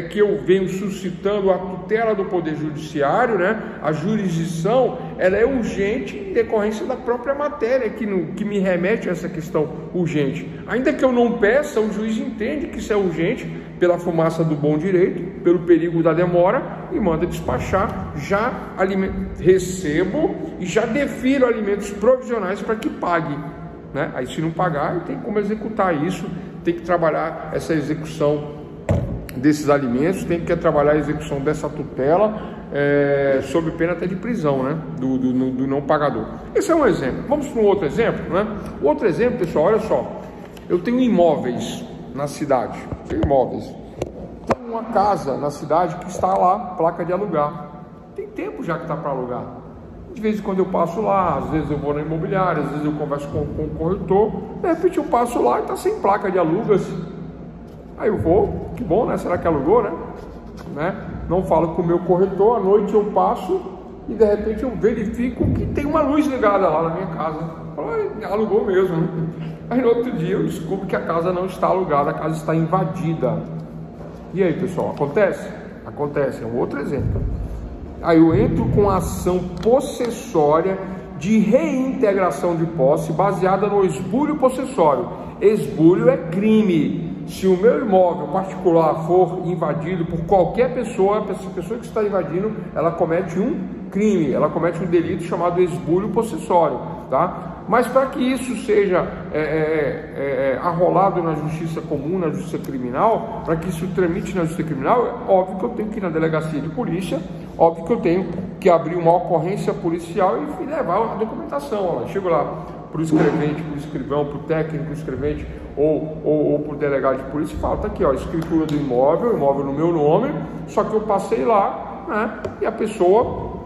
que eu venho suscitando, a tutela do Poder Judiciário, né? A jurisdição, ela é urgente em decorrência da própria matéria que me remete a essa questão urgente. Ainda que eu não peça, o juiz entende que isso é urgente pela fumaça do bom direito, pelo perigo da demora, e manda despachar, recebo e já defiro alimentos provisionais para que pague, né? Aí se não pagar, tem como executar isso, tem que trabalhar essa execução desses alimentos, tem que trabalhar a execução dessa tutela, sob pena até de prisão, né? Do não pagador. Esse é um exemplo. Vamos para um outro exemplo, né? O outro exemplo, pessoal, olha só, eu tenho imóveis na cidade, tem uma casa na cidade que está lá, placa de alugar, tem tempo já que está para alugar. De vez em quando eu passo lá, às vezes eu vou na imobiliária, às vezes eu converso com o corretor, de repente eu passo lá e está sem placa de alugas. Aí eu vou, que bom, né? Será que alugou, né? Não falo com o meu corretor, à noite eu passo e de repente eu verifico que tem uma luz ligada lá na minha casa. Alugou mesmo, né? Aí no outro dia eu descubro que a casa não está alugada, a casa está invadida. E aí, pessoal, acontece? Acontece, é um outro exemplo. Aí eu entro com a ação possessória de reintegração de posse baseada no esbulho possessório. Esbulho é crime. Se o meu imóvel particular for invadido por qualquer pessoa, essa pessoa que está invadindo, ela comete um crime, ela comete um delito chamado esbulho possessório, tá? Mas para que isso seja arrolado na justiça comum, na justiça criminal, para que isso tramite na justiça criminal, é óbvio que eu tenho que ir na delegacia de polícia, óbvio que eu tenho que abrir uma ocorrência policial e fui levar a documentação. Ó, chego lá para o escrevente, para o escrivão, para o técnico escrevente ou para o delegado de polícia e falo, tá aqui, ó, escritura do imóvel no meu nome, só que eu passei lá, né, e a pessoa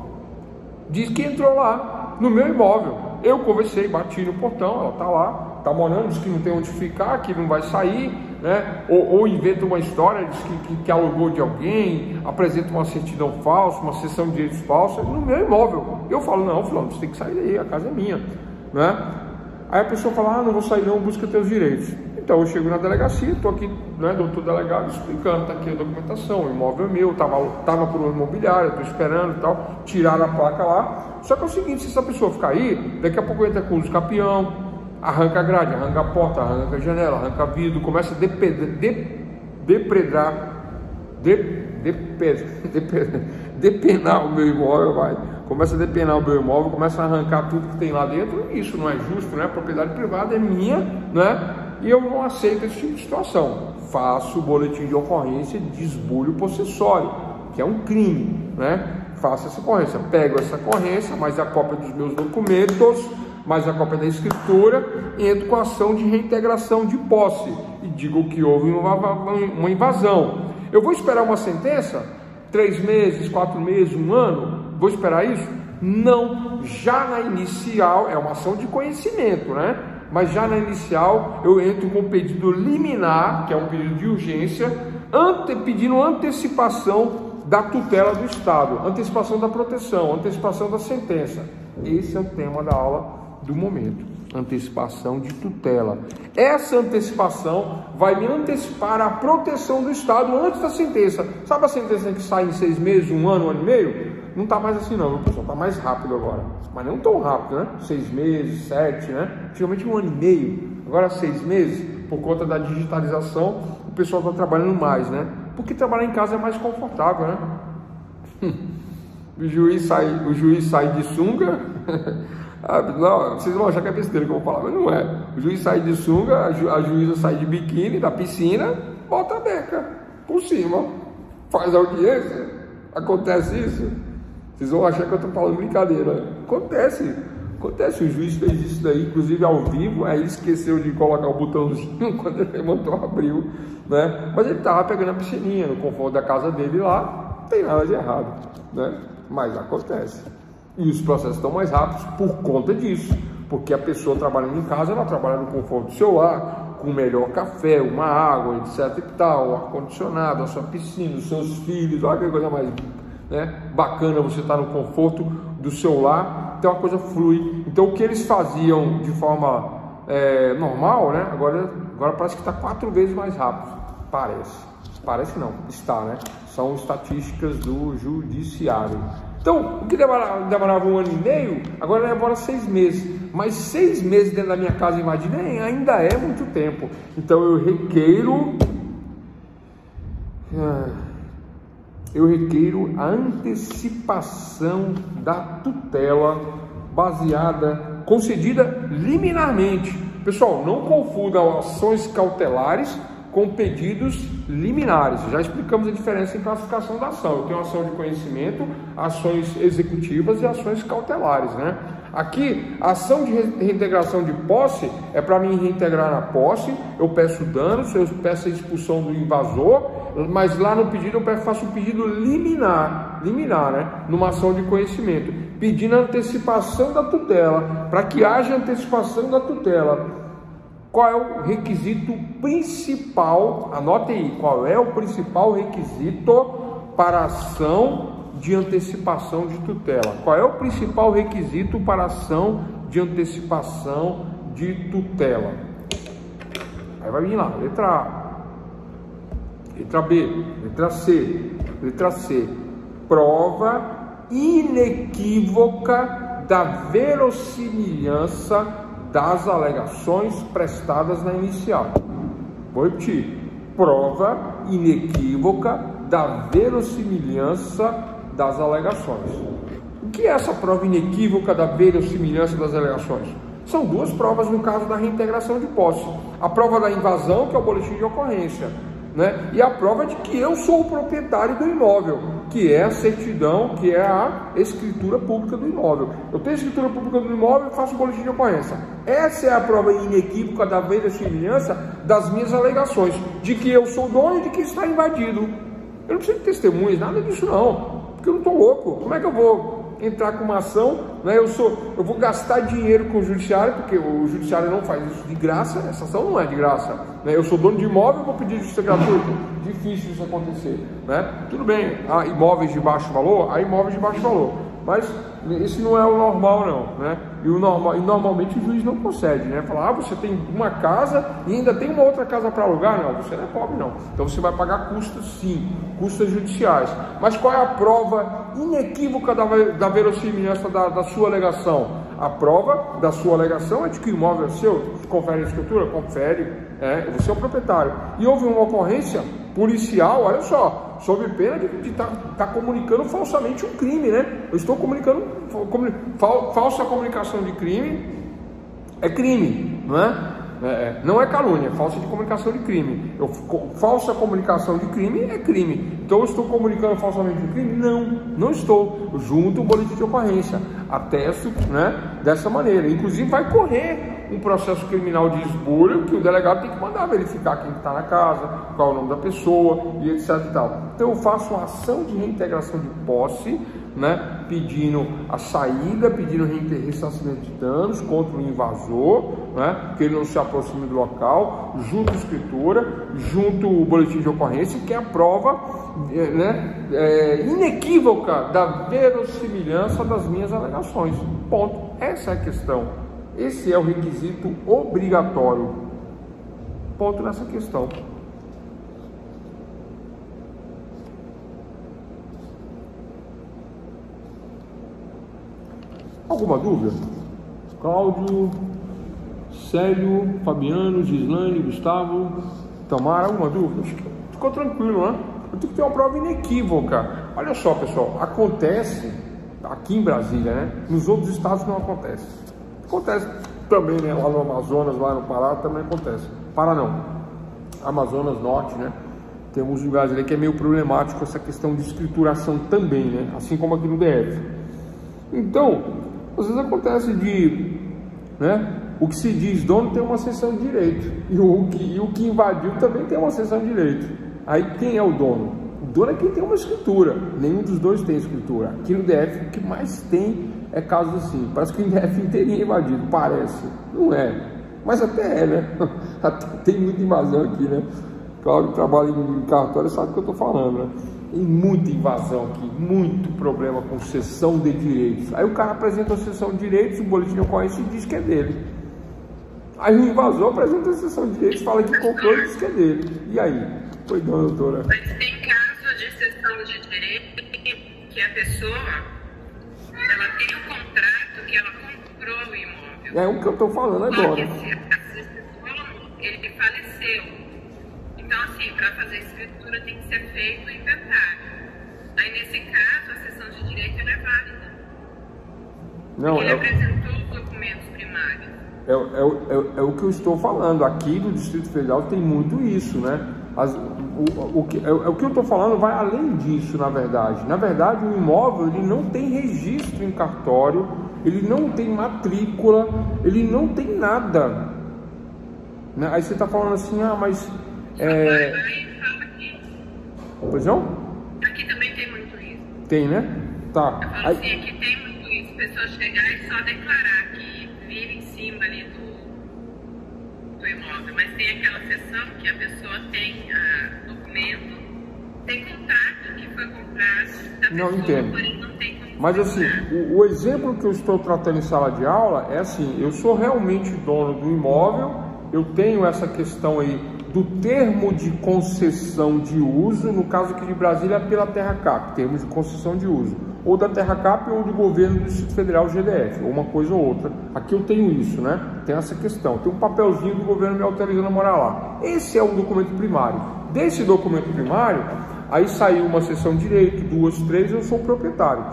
diz que entrou lá no meu imóvel. Eu conversei, bati no portão, ela tá lá, tá morando, diz que não tem onde ficar, que não vai sair, né? Ou inventa uma história, diz que alugou de alguém, apresenta uma certidão falsa, uma cessão de direitos falsa no meu imóvel. Eu falo, não, fulano, você tem que sair daí, a casa é minha, né? Aí a pessoa fala, ah, não vou sair não, busca teus direitos. Então eu chego na delegacia, estou aqui, né, doutor delegado, explicando, tá aqui a documentação, o imóvel é meu, tava por uma imobiliária, estou esperando e tal, tiraram a placa lá. Só que é o seguinte, se essa pessoa ficar aí, daqui a pouco entra com os capião, arranca a grade, arranca a porta, arranca a janela, arranca vidro, começa a depenar o meu imóvel, vai. Começa a depenar o meu imóvel, começa a arrancar tudo que tem lá dentro. Isso não é justo, né? A propriedade privada é minha, né? E eu não aceito esse tipo de situação. Faço o boletim de ocorrência de desbulho possessório, que é um crime, né? Faço essa ocorrência, pego essa ocorrência, mais a cópia dos meus documentos, mais a cópia da escritura, e entro com a ação de reintegração de posse e digo que houve uma invasão. Eu vou esperar uma sentença? 3 meses, 4 meses, 1 ano? Vou esperar isso? Não. Já na inicial, é uma ação de conhecimento, né? Mas já na inicial, eu entro com um pedido liminar, que é um pedido de urgência, pedindo antecipação da tutela do Estado, antecipação da proteção, antecipação da sentença. Esse é o tema da aula do momento, antecipação de tutela. Essa antecipação vai me antecipar a proteção do Estado antes da sentença. Sabe a sentença que sai em 6 meses, 1 ano, 1 ano e meio? Não está mais assim não, pessoal, está mais rápido agora, mas não tão rápido, né? 6 meses, 7, né? Antigamente 1 ano e meio, agora 6 meses, por conta da digitalização, o pessoal está trabalhando mais, né? Porque trabalhar em casa é mais confortável, né? O juiz sai de sunga, não, vocês vão achar que é besteira que eu vou falar, mas não é. O juiz sai de sunga, a juíza sai de biquíni da piscina, bota a beca por cima, faz a audiência. Acontece isso? Vocês vão achar que eu estou falando brincadeira. Acontece, o juiz fez isso daí, inclusive ao vivo, aí ele esqueceu de colocar o botãozinho quando ele levantou, abriu, né? Mas ele estava pegando a piscininha no conforto da casa dele lá, não tem nada de errado, né? Mas acontece. E os processos estão mais rápidos por conta disso, porque a pessoa trabalhando em casa, ela trabalha no conforto do seu lar, com o melhor café, uma água, etc e tal, ar-condicionado, a sua piscina, os seus filhos, olha que coisa mais, né, bacana você estar no conforto do seu lar, então a coisa flui. Então o que eles faziam de forma normal, né, agora parece que está 4 vezes mais rápido, parece não, está, né, são estatísticas do judiciário. Então, o que demorava 1 ano e meio, agora demora 6 meses. Mas 6 meses dentro da minha casa invadida ainda é muito tempo. Então eu requeiro a antecipação da tutela concedida liminarmente. Pessoal, não confundam ações cautelares com pedidos liminares. Já explicamos a diferença em classificação da ação. Eu tenho ação de conhecimento, ações executivas e ações cautelares, né? Aqui, a ação de reintegração de posse é para mim reintegrar na posse, eu peço danos, eu peço a expulsão do invasor, mas lá no pedido eu faço um pedido liminar, né? Numa ação de conhecimento, pedindo a antecipação da tutela, para que haja antecipação da tutela. Qual é o requisito principal? Anote aí, qual é o principal requisito para a ação de antecipação de tutela? Qual é o principal requisito para a ação de antecipação de tutela? Aí vai vir lá, letra A, letra B, letra C. Prova inequívoca da verossimilhança das alegações prestadas na inicial. Vou repetir. Prova inequívoca da verossimilhança das alegações. O que é essa prova inequívoca da verossimilhança das alegações? São 2 provas no caso da reintegração de posse. A prova da invasão, que é o boletim de ocorrência, né? E a prova de que eu sou o proprietário do imóvel, que é a certidão, que é a escritura pública do imóvel. Eu tenho a escritura pública do imóvel e faço o boletim de ocorrência. Essa é a prova inequívoca da verossimilhança das minhas alegações, de que eu sou dono e de que está invadido. Eu não preciso de testemunhas, nada disso não, porque eu não estou louco. Como é que eu vou entrar com uma ação, né? Eu vou gastar dinheiro com o judiciário, porque o judiciário não faz isso de graça, essa ação não é de graça, né? Eu sou dono de imóvel, vou pedir justiça gratuita, difícil isso acontecer, né? Tudo bem, há imóveis de baixo valor, mas esse não é o normal não, né? E normalmente o juiz não concede, né? Falar, ah, você tem uma casa e ainda tem uma outra casa para alugar? Não, você não é pobre não, então você vai pagar custas sim, custas judiciais. Mas qual é a prova inequívoca da verossimilhança da sua alegação? A prova da sua alegação é de que o imóvel é seu. Confere a escritura? Confere, você é o proprietário. E houve uma ocorrência policial, olha só, sob pena de estar comunicando falsamente um crime, né? Eu estou comunicando, falsa comunicação de crime é crime, não é? Não é calúnia, é falsa de comunicação de crime. Falsa comunicação de crime é crime. Então eu estou comunicando falsamente um crime? Não estou. Eu junto o boletim de ocorrência, atesto, né, dessa maneira. Inclusive vai correr um processo criminal de esbulho que o delegado tem que mandar verificar quem está na casa, qual é o nome da pessoa e etc e tal. Então eu faço uma ação de reintegração de posse, né, pedindo a saída, pedindo ressarcimento de danos contra o invasor, né, que ele não se aproxime do local, junto a escritura, junto o boletim de ocorrência, que é a prova, né, inequívoca da verossimilhança das minhas alegações. Ponto. Essa é a questão. Esse é o requisito obrigatório. Ponto nessa questão. Alguma dúvida? Cláudio, Célio, Fabiano, Gislane, Gustavo, Tamara, alguma dúvida? Acho que ficou tranquilo, né? Eu tenho que ter uma prova inequívoca. Olha só, pessoal, acontece aqui em Brasília, né? Nos outros estados não acontece. Acontece também, né? Lá no Amazonas, lá no Pará também acontece. Pará não, Amazonas Norte, né? Tem alguns lugares ali que é meio problemático essa questão de escrituração também, né? Assim como aqui no DF. Então, às vezes acontece de, né, o que se diz dono tem uma cessão de direito e o que invadiu também tem uma cessão de direito. Aí quem é o dono? O dono é quem tem uma escritura. Nenhum dos dois tem escritura. Aqui no DF o que mais tem é casos assim. Parece que o DF teria invadido, parece. Não é, mas até é, né? Até tem muita invasão aqui, né? Claro que trabalha em cartório sabe o que eu estou falando, né? Tem muita invasão aqui, muito problema com cessão de direitos. Aí o cara apresenta a cessão de direitos, o boletim de ocorrência e diz que é dele. Aí o invasor apresenta a cessão de direitos, fala que comprou e diz que é dele. E aí? Foi, dona doutora. Mas tem caso de cessão de direito que a pessoa, ela tem um contrato que ela comprou o imóvel. É o que eu estou falando agora. Ele faleceu. Então, assim, para fazer a escritura tem que ser feito o inventário. Aí, nesse caso, a cessão de direito é válida. Não, ele apresentou os documentos primários. É o que eu estou falando. Aqui no Distrito Federal tem muito isso, né? O que eu estou falando vai além disso, na verdade. Na verdade, o imóvel ele não tem registro em cartório, ele não tem matrícula, ele não tem nada. Né? Aí você está falando assim, ah, mas... Pois não? Aqui também tem muito isso. Tem, né? Tá. Eu falo assim, aqui tem muito isso. Pessoa chegar e só declarar que vive em cima ali do imóvel. Mas tem aquela seção que a pessoa tem documento, tem contrato que foi comprado da pessoa, não entendo. Porém não tem como. Mas assim, o exemplo que eu estou tratando em sala de aula é assim, eu sou realmente dono do imóvel, eu tenho essa questão aí do termo de concessão de uso, no caso aqui de Brasília, pela TerraCap, termo de concessão de uso, ou da TerraCap ou do governo do Distrito Federal, GDF, ou uma coisa ou outra. Aqui eu tenho isso, né? Tem essa questão, tem um papelzinho do governo me autorizando a morar lá. Esse é o documento primário. Desse documento primário, aí saiu uma cessão de direito, 2, 3, eu sou proprietário,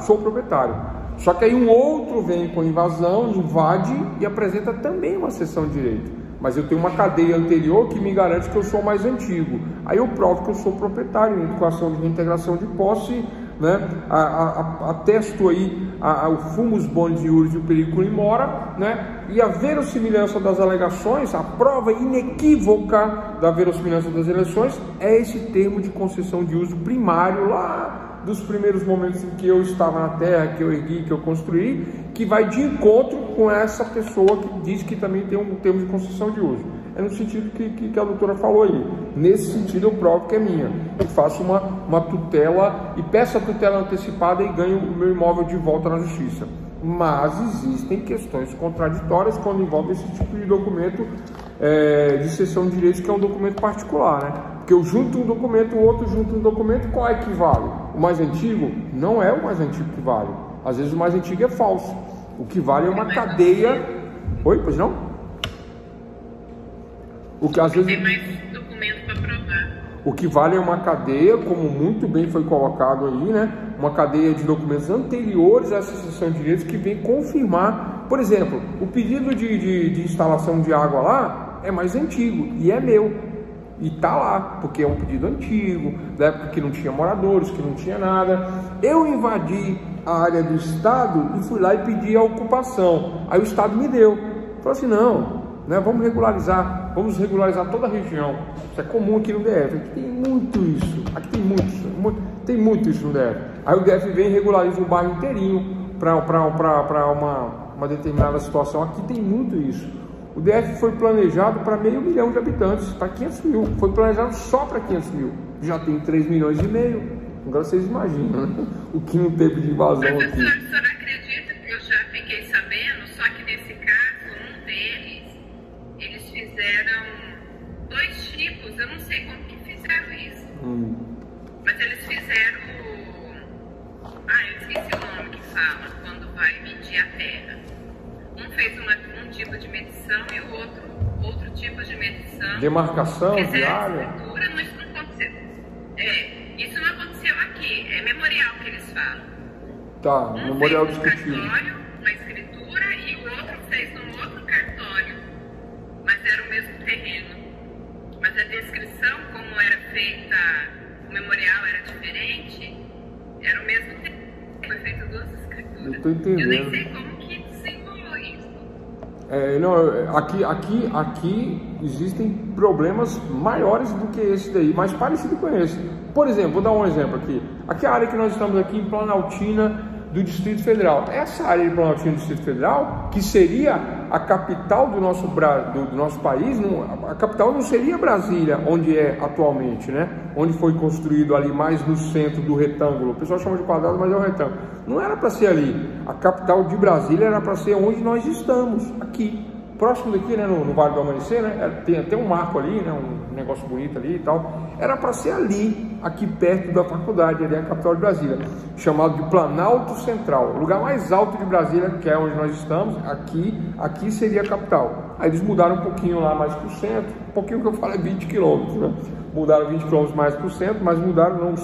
Só que aí um outro vem com invasão, invade e apresenta também uma cessão de direito. mas eu tenho uma cadeia anterior que me garante que eu sou mais antigo. Aí eu provo que eu sou proprietário, em ação de reintegração de posse, né? Atesto aí o fumus boni iure de periculum in mora, né? E a verossimilhança das alegações, a prova inequívoca da verossimilhança das alegações é esse termo de concessão de uso primário lá dos primeiros momentos em que eu estava na terra, que eu ergui, que eu construí, que vai de encontro com essa pessoa que diz que também tem um termo de concessão de uso. É no sentido que a doutora falou aí. Nesse sentido eu provo que é minha. Eu faço uma tutela e peço a tutela antecipada e ganho o meu imóvel de volta na justiça. Mas existem questões contraditórias quando envolve esse tipo de documento de cessão de direitos, que é um documento particular, né? Porque eu junto um documento, o outro junta um documento, qual é que vale? O mais antigo não é o mais antigo que vale. Às vezes o mais antigo é falso. O que vale é uma cadeia... Oi, pois não? O que às vezes... Tem mais documento para provar. O que vale é uma cadeia, como muito bem foi colocado aí, né? Uma cadeia de documentos anteriores à cessação de direitos que vem confirmar. Por exemplo, o pedido de instalação de água lá é mais antigo e é meu. E tá lá, porque é um pedido antigo, da época que não tinha moradores, que não tinha nada. Eu invadi a área do Estado e fui lá e pedi a ocupação. Aí o Estado me deu. Falou assim, não, né, vamos regularizar toda a região. Isso é comum aqui no DF. Aqui tem muito isso. Aqui tem muito isso no DF. Aí o DF vem e regulariza um bairro inteirinho para uma determinada situação. Aqui tem muito isso. O DF foi planejado para 500 mil de habitantes, para 500 mil. Foi planejado só para 500 mil. Já tem 3,5 milhões. Agora vocês imaginam, né? O que não teve de invasão aqui. Professor, a senhora acredita que eu já fiquei sabendo, só que nesse caso, um deles, eles fizeram 2 tipos, eu não sei como que fizeram isso. Mas eles fizeram... eu esqueci o nome que fala, quando vai medir a terra. Um fez um tipo de medição e o outro tipo de medição. Demarcação de área? Não, isso não aconteceu. Isso não aconteceu aqui. É memorial que eles falam. Tá, um memorial fez discutido. Um cartório, uma escritura, e o outro fez um outro cartório. Mas era o mesmo terreno. Mas a descrição, como era feita, o memorial era diferente, era o mesmo terreno. Foi feito 2 escrituras. Eu tô entendendo. Eu nem sei como que desenrolou isso. Aqui existem problemas maiores do que esse daí, mais parecido com esse. Por exemplo, vou dar um exemplo aqui. Aqui é a área que nós estamos aqui em Planaltina do Distrito Federal. Essa área de Planaltina do Distrito Federal, que seria a capital do nosso país, a capital não seria Brasília, onde é atualmente, né? Onde foi construído ali mais no centro do retângulo. O pessoal chama de quadrado, mas é um retângulo. Não era para ser ali. A capital de Brasília era para ser onde nós estamos, aqui. Próximo daqui, né, no Vale do Amanhecer, né, tem até um marco ali, né, um negócio bonito ali e tal. Era para ser ali, aqui perto da faculdade, ali a capital de Brasília, chamado de Planalto Central, o lugar mais alto de Brasília, que é onde nós estamos. Aqui seria a capital. Aí eles mudaram um pouquinho lá mais pro centro, um pouquinho que eu falo é 20 quilômetros, né? Mudaram 20 quilômetros mais pro centro, mas mudaram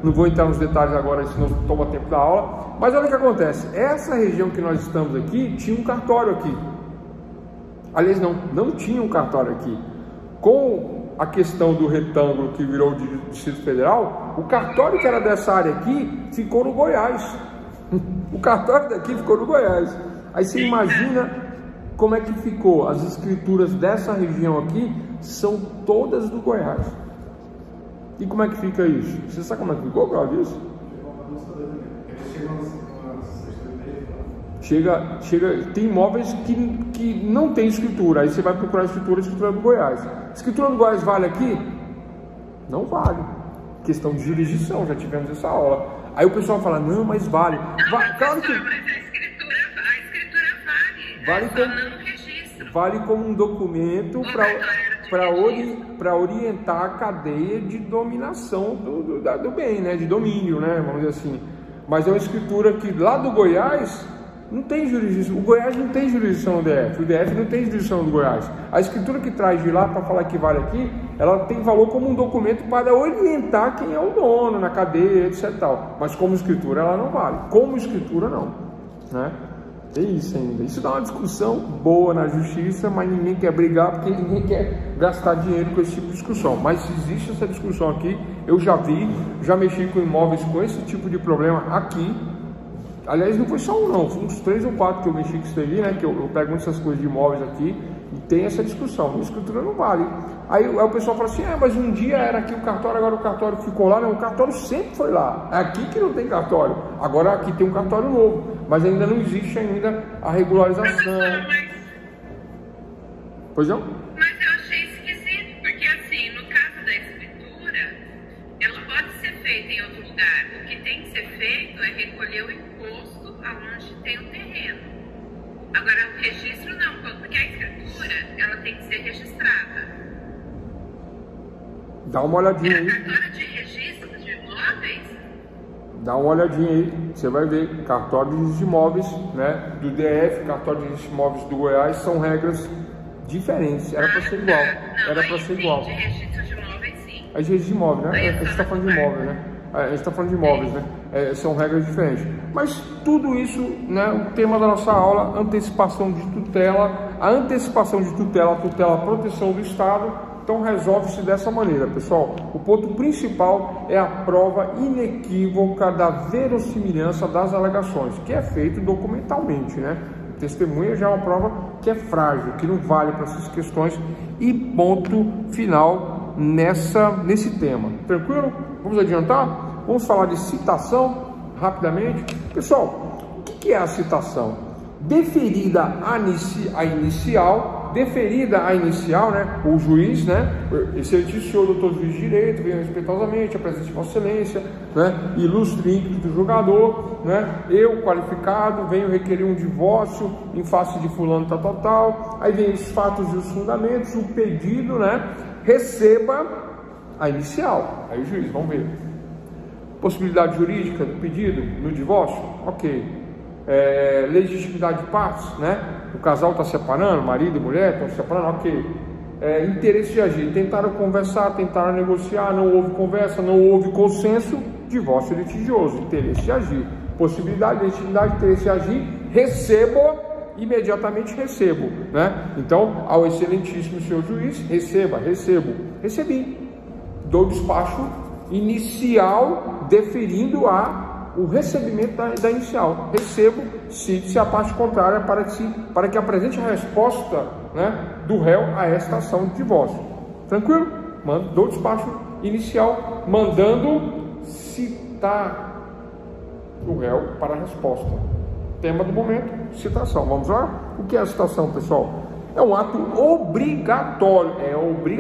não vou entrar nos detalhes agora, senão toma tempo da aula. Mas olha o que acontece, essa região que nós estamos aqui, tinha um cartório aqui. Aliás, não tinha um cartório aqui. Com a questão do retângulo que virou de Distrito Federal, o cartório que era dessa área aqui, ficou no Goiás. O cartório daqui ficou no Goiás. Aí você imagina como é que ficou. As escrituras dessa região aqui são todas do Goiás. E como é que fica isso? Você sabe como é que ficou, Claudio? Tem imóveis que não tem escritura. Aí você vai procurar a escritura do Goiás. Escritura do Goiás vale aqui? Não vale. Questão de jurisdição, já tivemos essa aula. Aí o pessoal fala, não, mas vale. Claro que... Mas a escritura vale. Vale como um documento para orientar a cadeia de dominação do bem, né? De domínio, né? Vamos dizer assim. Mas é uma escritura que lá do Goiás não tem jurisdição. O Goiás não tem jurisdição no DF. O DF não tem jurisdição do Goiás. A escritura que traz de lá para falar que vale aqui, ela tem valor como um documento para orientar quem é o dono na cadeia, etc. Tal. Mas como escritura ela não vale. Como escritura não, né? Tem isso ainda. Isso dá uma discussão boa na justiça, mas ninguém quer brigar porque ninguém quer gastar dinheiro com esse tipo de discussão. Mas se existe essa discussão aqui, eu já vi, já mexi com imóveis com esse tipo de problema aqui. Aliás, não foi só um não, foi uns 3 ou 4 que eu mexi com isso aí, né? Que eu pego muitas coisas de imóveis aqui e tem essa discussão. A escritura não vale. Aí o pessoal fala assim, mas um dia era aqui o cartório, agora o cartório ficou lá. Não, o cartório sempre foi lá. É aqui que não tem cartório. Agora aqui tem um cartório novo, mas ainda não existe ainda a regularização. Pois não? Mas eu achei esquisito, porque assim, no caso da escritura, ela pode ser feita em outro lugar. O que tem que ser feito é recolher o imposto aonde tem o terreno. Agora, o registro não, porque a escritura, ela tem que ser registrada. Dá uma olhadinha aí. Cartório de registro de imóveis? Dá uma olhadinha aí, você vai ver. Cartório de registro de imóveis, né? Do DF, cartório de registro de imóveis do Goiás, são regras diferentes. Era para ser igual. Era para ser igual. De registro de imóveis, sim. É de registro de imóveis, né? A gente está falando de imóveis, né? A gente está falando de imóveis, né? São regras diferentes. Mas tudo isso, né? O tema da nossa aula, antecipação de tutela. A antecipação de tutela, a proteção do Estado. Então resolve-se dessa maneira, pessoal. O ponto principal é a prova inequívoca da verossimilhança das alegações, que é feito documentalmente, né? Testemunha já é uma prova que é frágil, que não vale para essas questões. E ponto final nesse tema. Tranquilo? Vamos adiantar? Vamos falar de citação rapidamente. Pessoal, o que é a citação? Deferida a inicial, né? O juiz, né? Excelentíssimo senhor doutor juiz de direito, venho respeitosamente, apresente Vossa Excelência, né? Ilustre ínclito do julgador, né? Eu, qualificado, venho requerer um divórcio em face de fulano tal. Aí vem os fatos e os fundamentos, o pedido, né? Receba a inicial. Aí o juiz, vamos ver. Possibilidade jurídica do pedido no divórcio? Ok. Legitimidade de partes, né? O casal está separando, marido e mulher estão separando, ok. Interesse de agir, tentaram conversar, tentaram negociar, não houve conversa, não houve consenso, divórcio litigioso, interesse de agir. Possibilidade, legitimidade, interesse de agir, imediatamente recebo, né? Então, ao excelentíssimo senhor juiz, recebi. Dou despacho inicial deferindo o recebimento da inicial. Recebo, se a parte contrária para que apresente a resposta, né, do réu a esta ação de divórcio. Tranquilo? Dou despacho inicial, mandando citar o réu para a resposta. Tema do momento, citação. Vamos lá? O que é a citação, pessoal? É um ato obrigatório.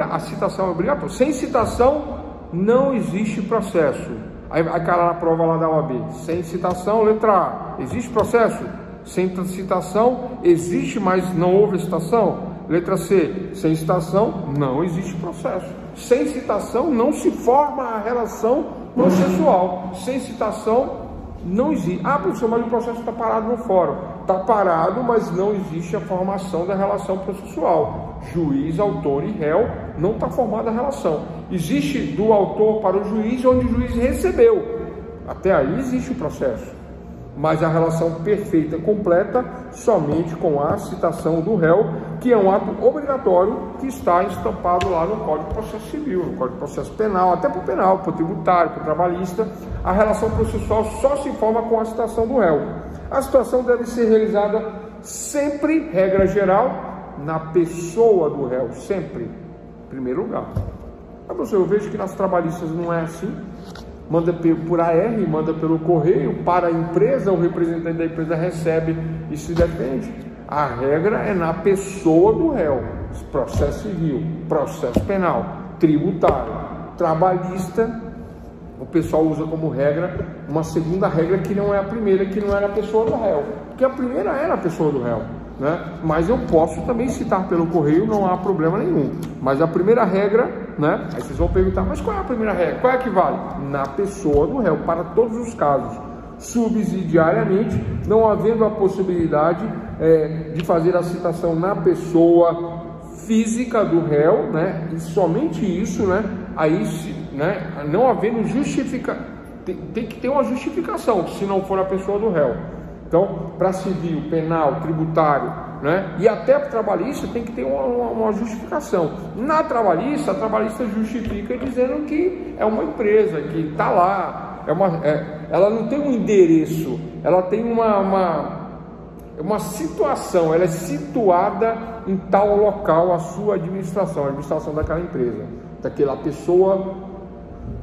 A citação é obrigatória. Sem citação, não existe processo. Aí cai lá na prova lá da OAB. Sem citação, letra A. Existe processo? Sem citação, existe, mas não houve citação? Letra C. Sem citação, não existe processo. Sem citação, não se forma a relação processual. Sem citação, não existe. Professor, mas o processo está parado no fórum. Está parado, mas não existe a formação da relação processual. Juiz, autor e réu, não está formada a relação. Existe do autor para o juiz, onde o juiz recebeu. Até aí existe o processo. Mas a relação perfeita, completa, somente com a citação do réu, que é um ato obrigatório que está estampado lá no Código de Processo Civil, no Código de Processo Penal, até para o penal, para o tributário, para o trabalhista. A relação processual só se forma com a citação do réu. A citação deve ser realizada sempre, regra geral, na pessoa do réu, sempre, em primeiro lugar. Mas, professor, eu vejo que nas trabalhistas não é assim. Manda por AR, manda pelo correio, para a empresa, o representante da empresa recebe e se defende. A regra é na pessoa do réu. Processo civil, processo penal, tributário, trabalhista. O pessoal usa como regra uma segunda regra que não é a primeira, que não é na pessoa do réu. Porque a primeira é na pessoa do réu, né? Mas eu posso também citar pelo correio, não há problema nenhum. Mas a primeira regra, né? Aí vocês vão perguntar, mas qual é a primeira regra? Qual é a que vale? Na pessoa do réu, para todos os casos. Subsidiariamente, não havendo a possibilidade de fazer a citação na pessoa física do réu, né? E somente isso, né? Aí, né? Não havendo tem que ter uma justificação, se não for a pessoa do réu. Então, para civil, penal, tributário, né? E até para trabalhista tem que ter uma justificação. Na trabalhista, a trabalhista justifica dizendo que é uma empresa, que está lá, ela não tem um endereço, ela tem uma situação, ela é situada em tal local, a sua administração, a administração daquela empresa, daquela pessoa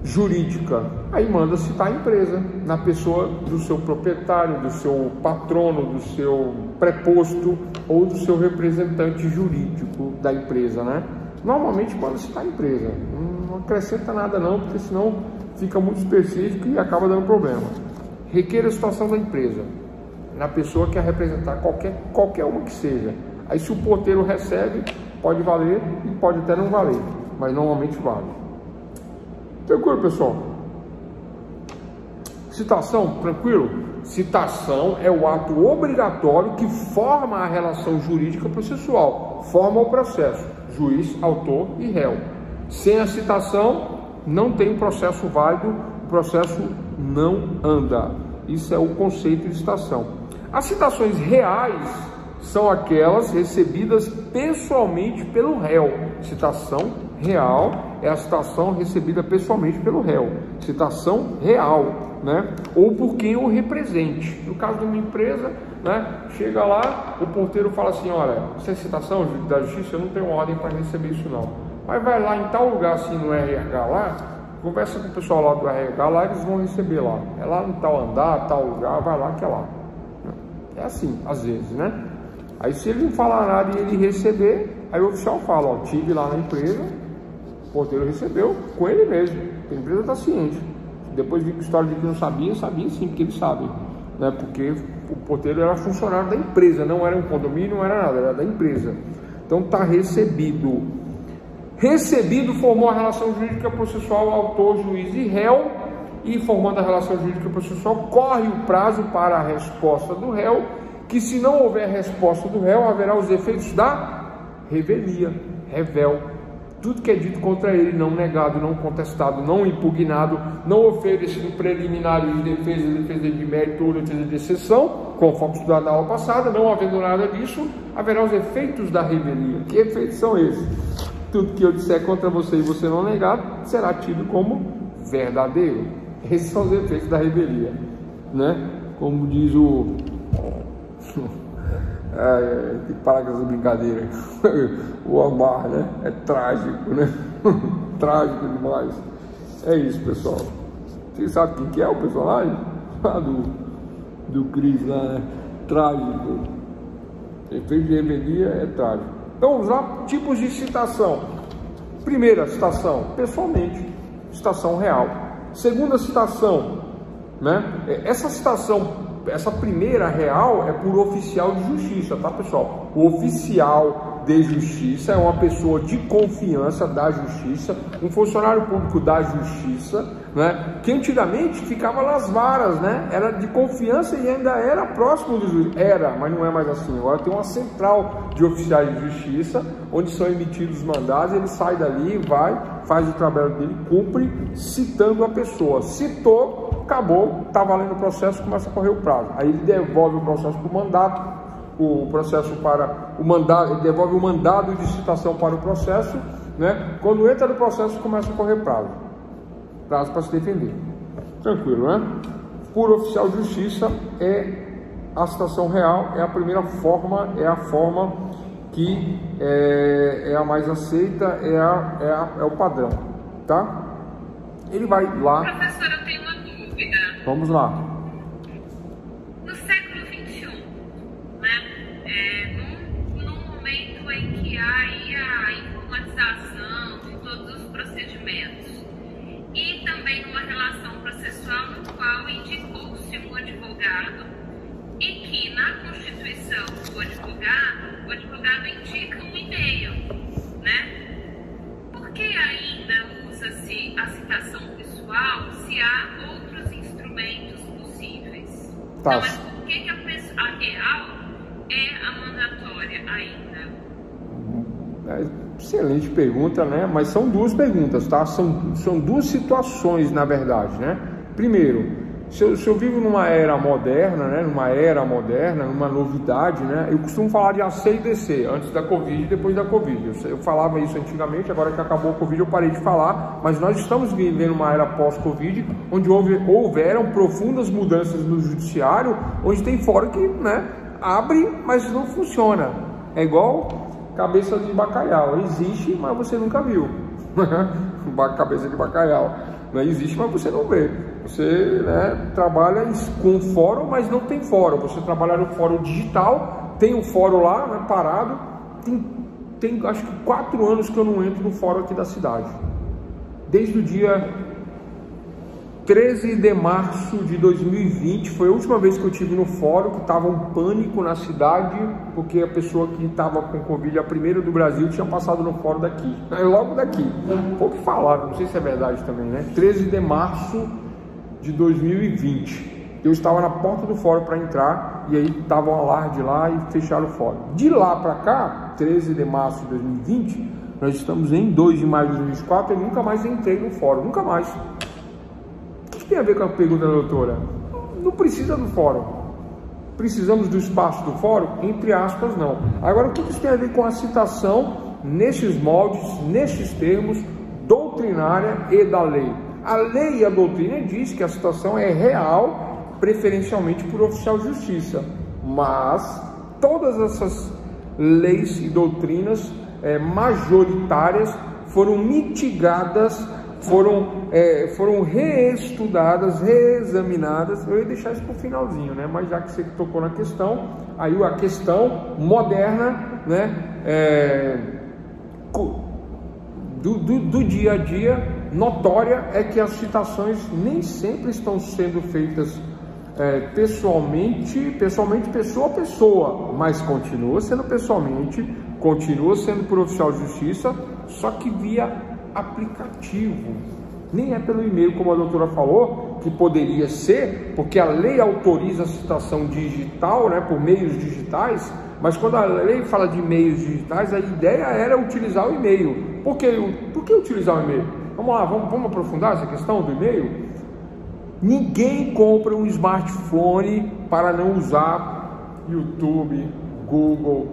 jurídica. Aí manda citar a empresa na pessoa do seu proprietário, do seu patrono, do seu preposto ou do seu representante jurídico da empresa, né? Normalmente manda citar a empresa, não acrescenta nada não, porque senão fica muito específico e acaba dando problema. Requer a situação da empresa na pessoa que quer representar qualquer uma que seja. Aí se o porteiro recebe, pode valer e pode até não valer, mas normalmente vale. Tranquilo, pessoal? Citação, tranquilo? Citação é o ato obrigatório que forma a relação jurídica processual, forma o processo, juiz, autor e réu. Sem a citação, não tem processo válido, o processo não anda. Isso é o conceito de citação. As citações reais são aquelas recebidas pessoalmente pelo réu. Citação real é a citação recebida pessoalmente pelo réu. Citação real, né? Ou por quem o represente. No caso de uma empresa, né? Chega lá, o porteiro fala assim: olha, isso é citação da justiça, eu não tenho ordem para receber isso não. Mas vai lá em tal lugar assim no RH lá, conversa com o pessoal lá do RH lá, eles vão receber lá. É lá no tal andar, tal lugar, vai lá que é lá. É assim, às vezes, né? Aí se ele não falar nada e ele receber, aí o oficial fala: ó, tive lá na empresa, o porteiro recebeu com ele mesmo, a empresa está ciente. Depois vi que a história de que não sabia sim, porque eles sabem, né? Porque o porteiro era funcionário da empresa, não era um condomínio, não era nada, era da empresa. Então está recebido. Recebido formou a relação jurídica processual autor, juiz e réu, e formando a relação jurídica processual corre o prazo para a resposta do réu, que se não houver resposta do réu, haverá os efeitos da revelia, revel. Tudo que é dito contra ele, não negado, não contestado, não impugnado, não oferecido preliminares de defesa de mérito ou defesa de exceção, conforme estudado na aula passada, não havendo nada disso, haverá os efeitos da revelia. Que efeitos são esses? Tudo que eu disser contra você e você não negar, será tido como verdadeiro. Esses são os efeitos da revelia, né? Como diz o... tem que parar com essa brincadeira. O Omar, né? É trágico, né? Trágico demais. É isso, pessoal. Vocês sabem quem que é o personagem? Lá do Cris lá, né? Trágico. Efeito de revelia é trágico. Então vamos lá, tipos de citação. Primeira citação, pessoalmente, citação real. Segunda citação, né? Essa citação, essa primeira real é por oficial de justiça, tá, pessoal? O oficial de justiça é uma pessoa de confiança da justiça, um funcionário público da justiça, né? Que antigamente ficava nas varas, né? Era de confiança e ainda era próximo do juiz. Era, mas não é mais assim. Agora tem uma central de oficiais de justiça, onde são emitidos os mandados, ele sai dali, vai, faz o trabalho dele, cumpre, citando a pessoa. Citou, acabou, está valendo o processo, começa a correr o prazo. Aí ele devolve o processo para o mandato, o processo para o mandado, ele devolve o mandado de citação para o processo, né? Quando entra no processo, começa a correr prazo para se defender. Tranquilo, né? Por oficial de justiça é a citação real, é a primeira forma, é a forma que é a mais aceita, é o padrão, tá? Ele vai lá. Professor, eu tenho uma dúvida. Vamos lá. No século XXI, né? No momento em que há aí a informatização de todos os procedimentos e também numa relação processual no qual indicou-se um advogado e que na Constituição o advogado indica um e-mail, né? Por que ainda usa-se a citação pessoal se há outros instrumentos possíveis? Tá. Então, mas por que a real é a mandatória ainda? Excelente pergunta, né? Mas são duas perguntas, tá? São duas situações, na verdade, né? Primeiro, se eu vivo numa era moderna, né? Numa novidade, né? Eu costumo falar de AC e DC, antes da Covid e depois da Covid. Eu falava isso antigamente, agora que acabou a Covid eu parei de falar, mas nós estamos vivendo uma era pós-Covid, onde houveram profundas mudanças no judiciário, onde tem fórum que, né, abre, mas não funciona. É igual cabeça de bacalhau, existe, mas você nunca viu. Cabeça de bacalhau, não existe, mas você não vê. Você, né, trabalha com fórum, mas não tem fórum. Você trabalha no fórum digital, tem um fórum lá, né, parado. Tem acho que 4 anos que eu não entro no fórum aqui da cidade. Desde o dia 13 de março de 2020, foi a última vez que eu estive no fórum, que estava um pânico na cidade, porque a pessoa que estava com Covid, a primeira do Brasil, tinha passado no fórum daqui. Logo daqui. Pouco falaram, não sei se é verdade também, né? 13 de março de 2020. Eu estava na porta do fórum para entrar, e aí estava um alarde lá e fecharam o fórum. De lá para cá, 13 de março de 2020, nós estamos em 2 de maio de 2024, eu nunca mais entrei no fórum, nunca mais. O que tem a ver com a pergunta da doutora? Não precisa do fórum. Precisamos do espaço do fórum? Entre aspas, não. Agora, o que isso tem a ver com a citação nestes moldes, nestes termos, doutrinária e da lei? A lei e a doutrina diz que a citação é real, preferencialmente por oficial de justiça, mas todas essas leis e doutrinas majoritárias foram mitigadas, foram reestudadas, reexaminadas. Eu ia deixar isso para o finalzinho, né? Mas já que você tocou na questão, aí a questão moderna, né, do dia a dia, notória, é que as citações nem sempre estão sendo feitas pessoalmente, pessoa a pessoa, mas continua sendo pessoalmente, continua sendo por oficial de justiça, só que via aplicativo, nem é pelo e-mail, como a doutora falou, que poderia ser, porque a lei autoriza a citação digital, né, por meios digitais, mas quando a lei fala de meios digitais, a ideia era utilizar o e-mail. Por que utilizar o e-mail? Vamos lá, vamos aprofundar essa questão do e-mail? Ninguém compra um smartphone para não usar YouTube, Google.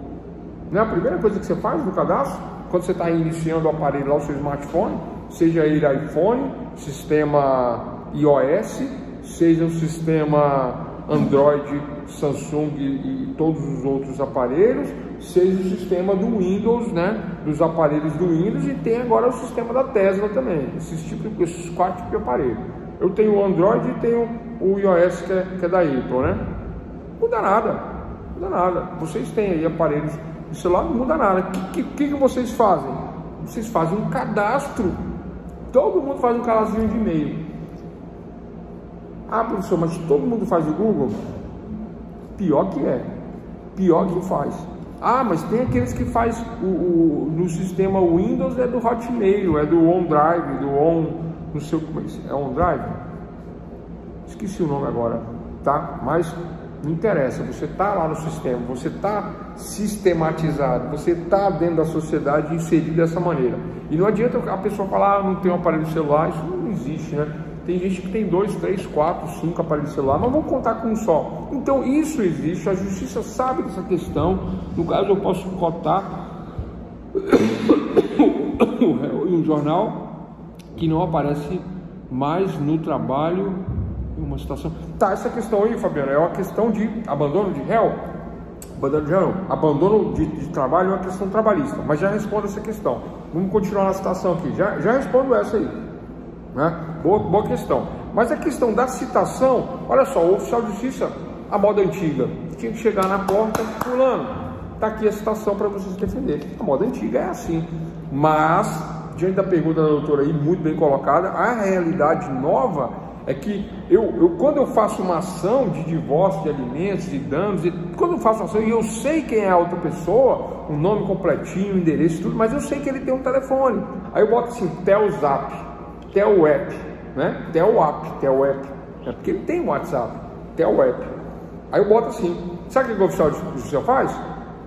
Não é a primeira coisa que você faz no cadastro? Quando você está iniciando o aparelho lá, o seu smartphone, seja ele iPhone, sistema iOS, seja o sistema Android, Samsung e todos os outros aparelhos, seja o sistema do Windows, né, dos aparelhos do Windows, e tem agora o sistema da Tesla também, esses 4 tipos de aparelho. Eu tenho o Android e tenho o iOS que é da Apple, né? Não muda nada. Vocês têm aí aparelhos de celular, não muda nada. O que vocês fazem? Vocês fazem um cadastro. Todo mundo faz um cadastro de e-mail. Ah, professor, mas todo mundo faz o Google? Pior que faz. Ah, mas tem aqueles que faz no sistema Windows, é do Hotmail, é do OneDrive, não sei como é OneDrive? Esqueci o nome agora, tá? Mas não interessa, você está lá no sistema, você está sistematizado, você está dentro da sociedade inserido dessa maneira. E não adianta a pessoa falar, não tem um aparelho celular, isso não existe, né? Tem gente que tem 2, 3, 4, 5 aparelhos celular, mas vamos contar com um só. Então isso existe, a justiça sabe dessa questão. No caso, eu posso cotar em um jornal que não aparece mais no trabalho, uma situação. Tá, essa questão aí, Fabiana, é uma questão de abandono de réu? Abandono de trabalho é uma questão trabalhista, mas já respondo essa questão. Vamos continuar na citação aqui, já respondo essa aí, né? Boa questão. Mas a questão da citação, olha só, o oficial de justiça, a moda antiga, tinha que chegar na porta, fulano, tá aqui a citação para vocês defenderem. A moda antiga é assim, mas diante da pergunta da doutora aí, muito bem colocada, a realidade nova é que quando eu faço uma ação de divórcio de alimentos, de danos, quando eu faço uma ação e eu sei quem é a outra pessoa, o nome completinho, o endereço, tudo, mas eu sei que ele tem um telefone. Aí eu boto assim, Telzap, Telweb, né? Telwap, é porque ele tem um WhatsApp, Telweb. Aí eu boto assim, sabe o que o oficial de justiça faz?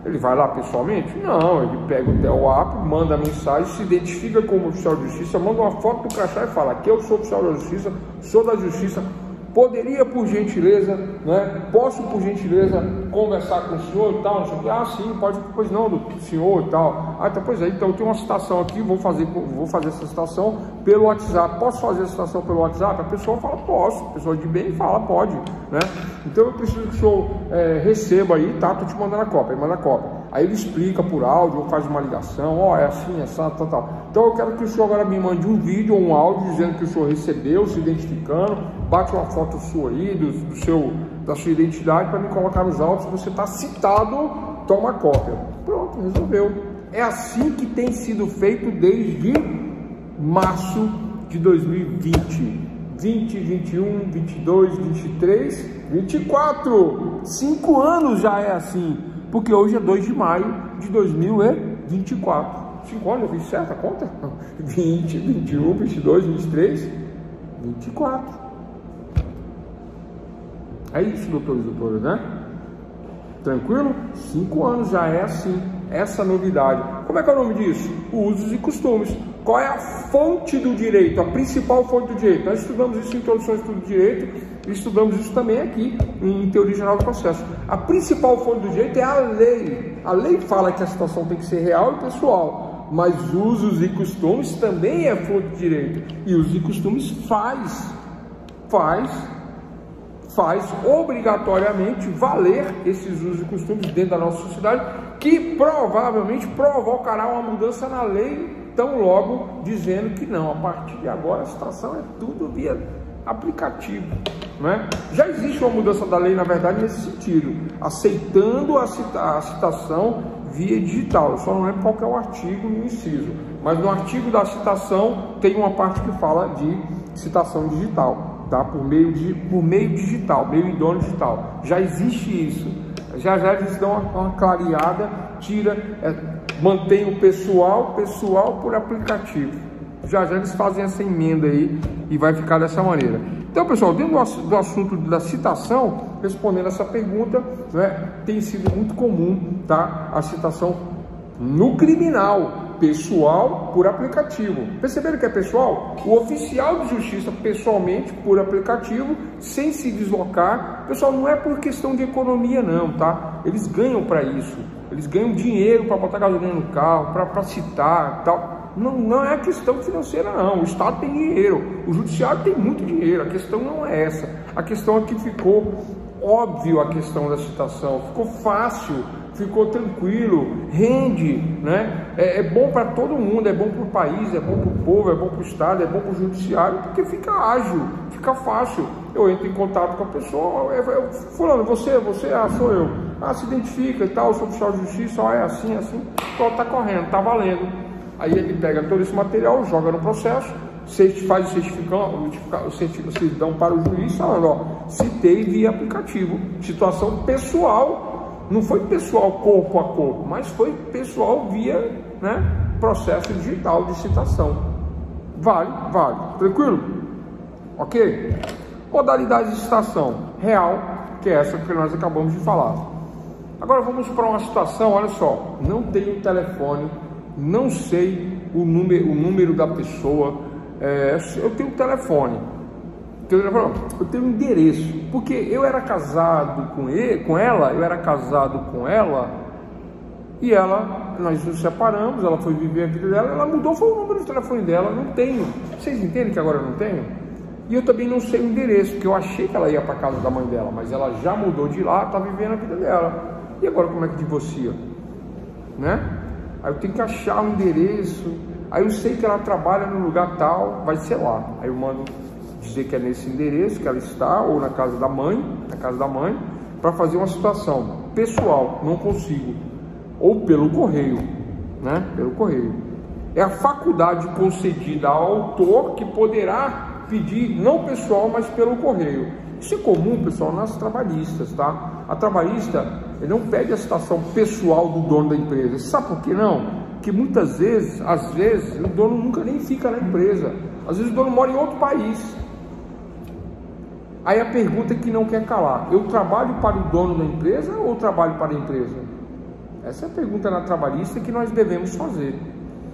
Ele vai lá pessoalmente? Não, ele pega o Telwap, manda a mensagem, se identifica como oficial de justiça, manda uma foto do crachá e fala, aqui eu sou oficial da justiça, sou da justiça, poderia, por gentileza, né? Posso, por gentileza, conversar com o senhor e tal? Não sei o que. Ah, sim, pode. Pois não, do senhor e tal. Ah, então, pois é, então eu tenho uma citação aqui, vou fazer essa citação pelo WhatsApp. Posso fazer a citação pelo WhatsApp? A pessoa fala, posso. A pessoa de bem fala, pode, né? Então eu preciso que o senhor receba aí, tá? Tô te mandando a cópia, ele manda a cópia. Aí ele explica por áudio, ou faz uma ligação, ó, é assim, é tal, tal. Então eu quero que o senhor agora me mande um vídeo ou um áudio dizendo que o senhor recebeu, se identificando, bate uma foto sua aí, da sua identidade, para me colocar nos autos. Se você está citado, toma cópia. Pronto, resolveu. É assim que tem sido feito desde março de 2020. 20, 21, 22, 23, 24. 5 anos já é assim. Porque hoje é 2 de maio de 2024. 5 anos, eu fiz certa a conta? 20, 21, 22, 23, 24. É isso, doutores e doutoras, né? Tranquilo? 5 anos já é assim. Essa novidade. Como é que é o nome disso? Usos e costumes. Qual é a fonte do direito? A principal fonte do direito? Nós estudamos isso em Introdução ao Estudo do Direito e estudamos isso também aqui em Teoria Geral do Processo. A principal fonte do direito é a lei. A lei fala que a situação tem que ser real e pessoal, mas usos e costumes também é fonte de direito. E usos e costumes faz obrigatoriamente valer esses usos e costumes dentro da nossa sociedade, que provavelmente provocará uma mudança na lei, tão logo dizendo que não, a partir de agora a situação é tudo via aplicativo, né? Já existe uma mudança da lei, na verdade, nesse sentido, aceitando a citação via digital. Eu só não lembro qual que é o artigo no inciso, mas no artigo da citação tem uma parte que fala de citação digital, tá? Por meio digital, meio idôneo digital. Já existe isso. Já eles dão uma clareada, mantém o pessoal por aplicativo. Já eles fazem essa emenda aí e vai ficar dessa maneira. Então, pessoal, dentro do assunto da citação, respondendo essa pergunta, né, tem sido muito comum, tá? A citação no criminal, pessoal por aplicativo. Perceberam que é pessoal? O oficial de justiça pessoalmente por aplicativo, sem se deslocar. Pessoal, não é por questão de economia não, tá? Eles ganham para isso. Eles ganham dinheiro para botar gasolina no carro, para citar, tal. Não é questão financeira não. O Estado tem dinheiro, o Judiciário tem muito dinheiro. A questão não é essa. A questão é que ficou óbvio a questão da citação, ficou fácil, ficou tranquilo, rende, né? É bom para todo mundo, é bom para o país, é bom para o povo, é bom para o Estado, é bom para o Judiciário, porque fica ágil, fica fácil. Eu entro em contato com a pessoa, fulano, você, sou eu. Se identifica e tal, sou oficial de justiça, é assim, pronto, tá correndo, tá valendo. Aí ele pega todo esse material, joga no processo, faz o certidão para o juiz, falando, ó, citei via aplicativo, situação pessoal, não foi pessoal corpo a corpo, mas foi pessoal via, né, processo digital de citação. Vale, tranquilo? Ok? Modalidade de citação real, que é essa que nós acabamos de falar. Agora vamos para uma situação, olha só, não tenho telefone, não sei o número da pessoa, eu tenho telefone, eu tenho endereço, porque eu era casado com ela e nós nos separamos, ela foi viver a vida dela, ela mudou, foi o número de telefone dela, não tenho. Vocês entendem que agora eu não tenho? E eu também não sei o endereço, porque eu achei que ela ia para casa da mãe dela, mas ela já mudou de lá, está vivendo a vida dela. E agora como é que divorcia? Né? Aí eu tenho que achar o endereço, aí eu sei que ela trabalha no lugar tal, vai ser lá. Aí eu mando dizer que é nesse endereço que ela está, ou na casa da mãe, para fazer uma citação pessoal, não consigo. Ou pelo correio, né? Pelo correio. É a faculdade concedida ao autor que poderá pedir, não pessoal, mas pelo correio. Isso é comum, pessoal, nas trabalhistas, tá? A trabalhista, ele não pede a citação pessoal do dono da empresa. Sabe por que não? Porque muitas vezes, às vezes, o dono nunca nem fica na empresa. Às vezes o dono mora em outro país. Aí a pergunta que não quer calar: eu trabalho para o dono da empresa ou trabalho para a empresa? Essa é a pergunta na trabalhista que nós devemos fazer.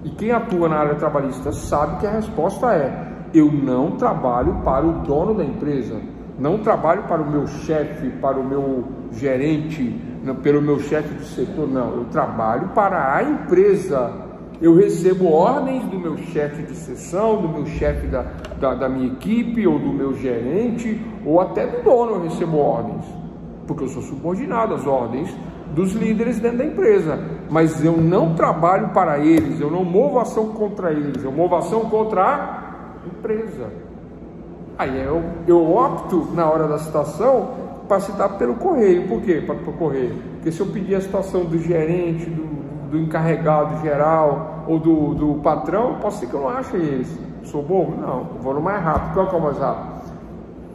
E quem atua na área trabalhista sabe que a resposta é: eu não trabalho para o dono da empresa. Não trabalho para o meu chefe, para o meu gerente, pelo meu chefe do setor, não. Eu trabalho para a empresa. Eu recebo ordens do meu chefe de seção, do meu chefe da minha equipe, ou do meu gerente, ou até do dono eu recebo ordens, porque eu sou subordinado às ordens dos líderes dentro da empresa, mas eu não trabalho para eles, eu não movo ação contra eles, eu movo ação contra a empresa. Aí eu opto, na hora da citação, para citar pelo correio. Por quê? Pelo correio. Porque se eu pedir a citação do gerente, do encarregado geral ou do patrão, pode ser que eu não ache eles. Sou bobo? Não, eu vou no mais rápido. Qual que é o mais rápido?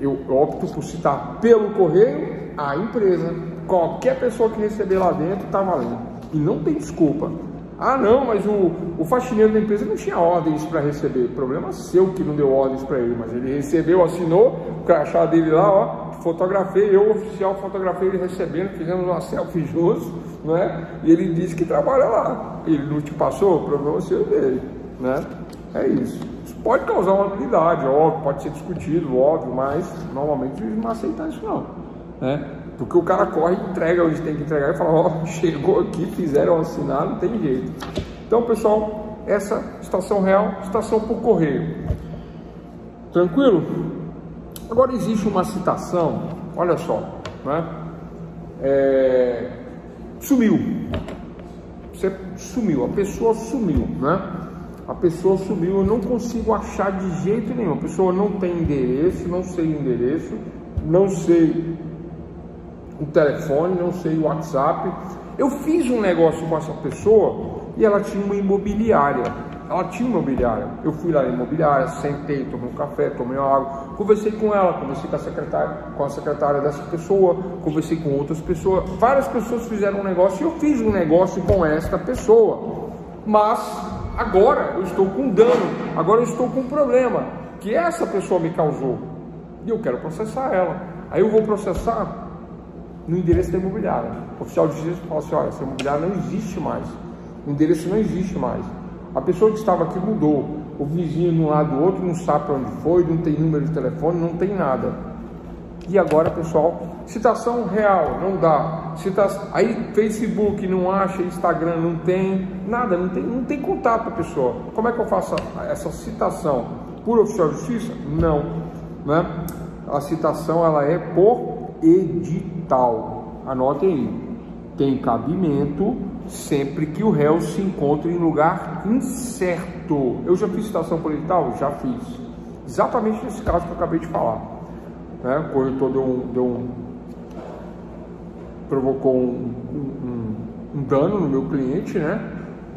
Eu opto por citar pelo correio a empresa. Qualquer pessoa que receber lá dentro está valendo. E não tem desculpa. Ah não, mas o faxineiro da empresa não tinha ordens para receber. Problema seu que não deu ordens para ele, mas ele recebeu, assinou o crachá dele lá, ó, fotografei, eu oficial fotografei ele recebendo, fizemos uma selfie juntos, né? E ele disse que trabalha lá. Ele não te passou, o problema seu dele, né? É isso. Isso pode causar uma habilidade, óbvio, pode ser discutido, óbvio, mas normalmente eles não aceitam isso não, né? Porque o cara corre e entrega onde tem que entregar e fala, ó, chegou aqui, fizeram assinar, não tem jeito. Então, pessoal, essa citação real, citação por correio. Tranquilo? Agora existe uma citação, olha só, né? Sumiu. Você sumiu, a pessoa sumiu, né? A pessoa sumiu, eu não consigo achar de jeito nenhum. A pessoa não tem endereço, não sei o endereço, não sei o telefone, não sei o WhatsApp. Eu fiz um negócio com essa pessoa e ela tinha uma imobiliária. Eu fui lá na imobiliária, sentei, tomei um café, tomei uma água, conversei com ela, conversei com a secretária dessa pessoa, conversei com outras pessoas. Várias pessoas fizeram um negócio e eu fiz um negócio com esta pessoa. Mas agora eu estou com dano, agora eu estou com um problema que essa pessoa me causou e eu quero processar ela. Aí eu vou processar no endereço da imobiliária. O oficial de justiça fala assim, olha, essa imobiliária não existe mais, o endereço não existe mais, a pessoa que estava aqui mudou, o vizinho de um lado do outro não sabe para onde foi, não tem número de telefone, não tem nada. E agora, pessoal, citação real, não dá. Aí Facebook não acha, Instagram não tem, nada, não tem contato com a pessoa. Como é que eu faço essa citação? Por oficial de justiça? Não, né? A citação, ela é por edital. Anotem aí, tem cabimento sempre que o réu se encontre em lugar incerto. Eu já fiz citação por edital? Já fiz. Exatamente nesse caso que eu acabei de falar, né? O corretor provocou um dano no meu cliente, né?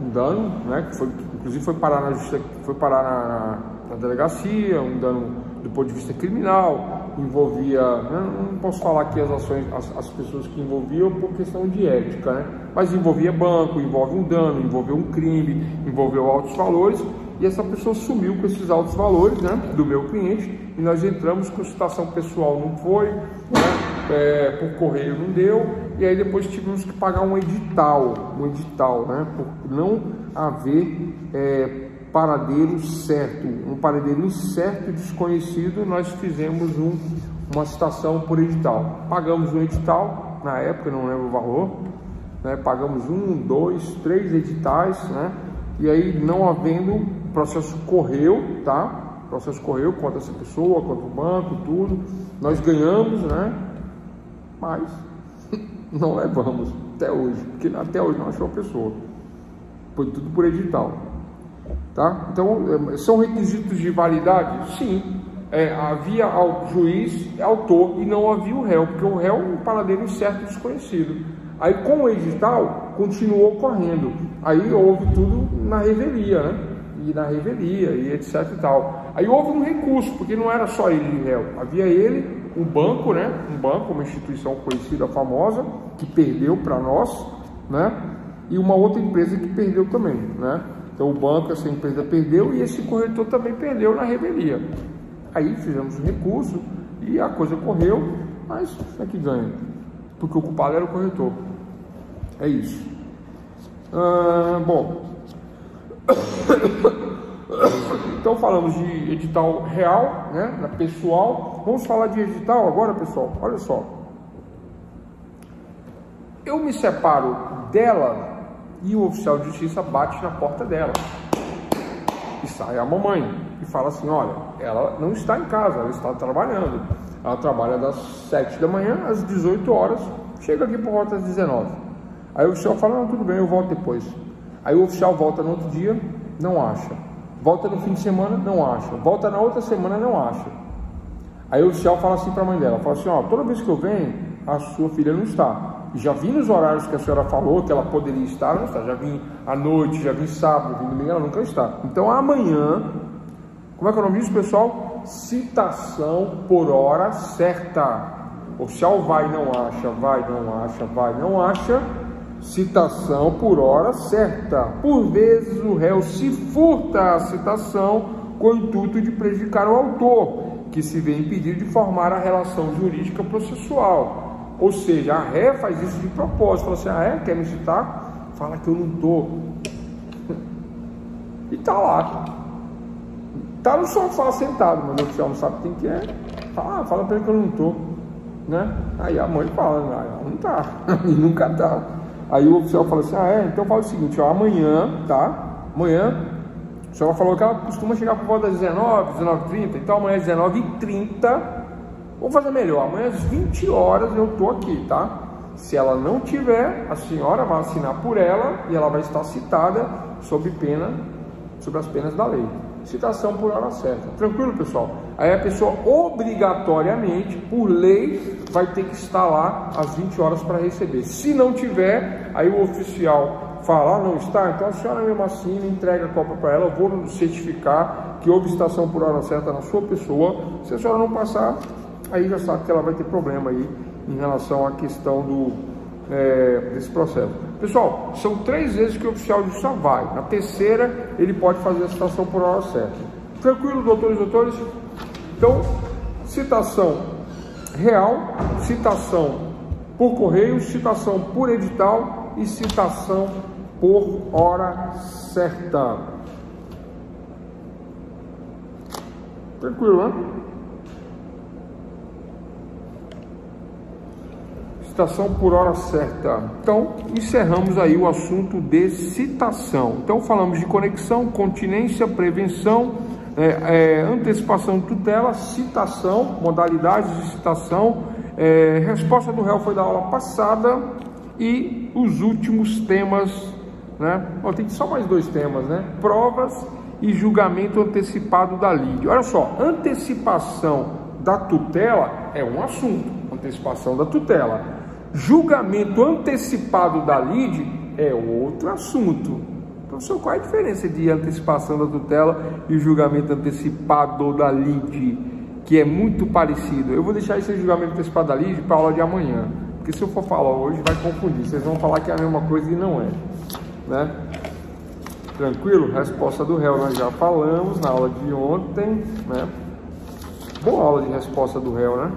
Um dano, né? Que foi, inclusive foi parar na justiça, foi parar na delegacia, um dano do ponto de vista criminal, envolvia, não posso falar aqui as ações, as pessoas que envolviam por questão de ética, né? Mas envolvia banco, envolve um dano, envolveu um crime, envolveu altos valores, e essa pessoa sumiu com esses altos valores, né, do meu cliente, e nós entramos com citação pessoal, não foi, né, por correio não deu, e aí depois tivemos que pagar um edital, né, por não haver paradeiro certo, um paradeiro incerto, desconhecido. Nós fizemos uma citação por edital, pagamos um edital, na época não lembro o valor, né, pagamos 1, 2, 3 editais, né, e aí não havendo, o processo correu, tá? O processo correu contra essa pessoa, contra o banco, tudo, nós ganhamos, né, mas não levamos até hoje, porque até hoje não achou a pessoa, foi tudo por edital. Tá? Então, são requisitos de validade? Sim. Havia ao juiz autor e não havia o réu, porque o réu é um paradeiro incerto, desconhecido. Aí, com o edital, continuou correndo. Aí houve tudo na revelia, né? E na revelia, e etc e tal. Aí houve um recurso, porque não era só ele de réu. Havia ele, um banco, né? Um banco, uma instituição conhecida, famosa, que perdeu para nós, né? E uma outra empresa que perdeu também, né? Então o banco, essa empresa perdeu e esse corretor também perdeu na revelia. Aí fizemos um recurso e a coisa correu, mas é que ganha, porque o culpado era o corretor. É isso. Bom, Então falamos de edital real, né, pessoal. Vamos falar de edital agora, pessoal. Olha só. Eu me separo dela e o oficial de justiça bate na porta dela. E sai a mamãe e fala assim: olha, ela não está em casa, ela está trabalhando. Ela trabalha das 7 da manhã às 18 horas, chega aqui por volta das 19. Aí o oficial fala: não, tudo bem, eu volto depois. Aí o oficial volta no outro dia, não acha. Volta no fim de semana, não acha. Volta na outra semana, não acha. Aí o oficial fala assim para a mãe dela, fala assim: ó, toda vez que eu venho, a sua filha não está. Já vim nos horários que a senhora falou que ela poderia estar, não está. Já vim à noite, já vim sábado, vim domingo, ela nunca está. Então amanhã, como é que é o nome disso, pessoal? Citação por hora certa. O oficial vai, não acha, vai, não acha, vai, não acha. Citação por hora certa. Por vezes o réu se furta a citação com o intuito de prejudicar o autor, que se vê impedido de formar a relação jurídica processual. Ou seja, a ré faz isso de propósito. Fala assim: ah, é? Quer me citar? Fala que eu não estou. E tá lá. Tá no sofá sentado, mas o oficial não sabe quem que é. Fala pra ele que eu não estou, né? Aí a mãe fala: ah, ela não tá. E nunca tá. Aí o oficial fala assim: ah, é? Então fala o seguinte, ó, amanhã, tá? Amanhã, a senhora falou que ela costuma chegar por volta das 19, 19h30. Então amanhã às 19h30. Vou fazer melhor, amanhã às 20 horas eu tô aqui, tá? Se ela não tiver, a senhora vai assinar por ela e ela vai estar citada sob as penas da lei. Citação por hora certa. Tranquilo, pessoal? Aí a pessoa obrigatoriamente, por lei, vai ter que estar lá às 20 horas para receber. Se não tiver, aí o oficial fala: ah, não está, então a senhora mesmo assina, entrega a cópia para ela, eu vou certificar que houve citação por hora certa na sua pessoa. Se a senhora não passar, aí já sabe que ela vai ter problema aí em relação à questão desse processo. Pessoal, são 3 vezes que o oficial de justiça vai. Na terceira, ele pode fazer a citação por hora certa. Tranquilo, doutores e doutores? Então, citação real, citação por correio, citação por edital e citação por hora certa. Tranquilo, né? Citação por hora certa. Então, encerramos aí o assunto de citação. Então, falamos de conexão, continência, prevenção, antecipação de tutela, citação, modalidades de citação, resposta do réu foi da aula passada e os últimos temas, né? Bom, tem só mais 2 temas, né? Provas e julgamento antecipado da lide. Olha só, antecipação da tutela é um assunto, antecipação da tutela. Julgamento antecipado da lide é outro assunto. Professor, qual é a diferença de antecipação da tutela e julgamento antecipado da lide, que é muito parecido? Eu vou deixar esse julgamento antecipado da lide para a aula de amanhã, porque se eu for falar hoje vai confundir, vocês vão falar que é a mesma coisa e não é, né? Tranquilo? Resposta do réu nós já falamos na aula de ontem, né? Boa aula de resposta do réu, né?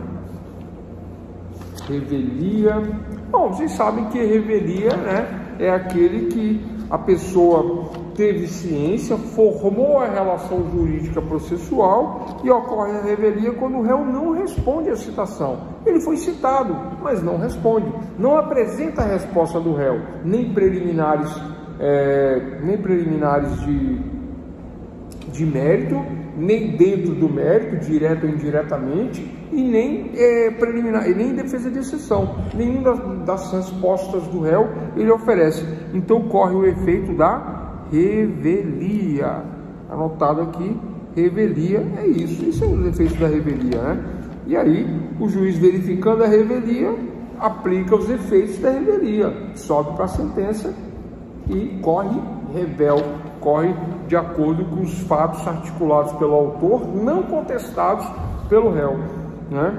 Revelia. Bom, vocês sabem que revelia, né, é aquele que a pessoa teve ciência, formou a relação jurídica processual e ocorre a revelia quando o réu não responde à citação. Ele foi citado, mas não responde, não apresenta a resposta do réu, nem preliminares de mérito, nem dentro do mérito, direto ou indiretamente, e nem preliminar, e nem defesa de exceção. Nenhuma das respostas do réu ele oferece. Então corre o efeito da revelia. Anotado aqui, revelia é isso. Isso são os efeitos da revelia, né? E aí, o juiz, verificando a revelia, aplica os efeitos da revelia, sobe para a sentença e corre de acordo com os fatos articulados pelo autor, não contestados pelo réu, né?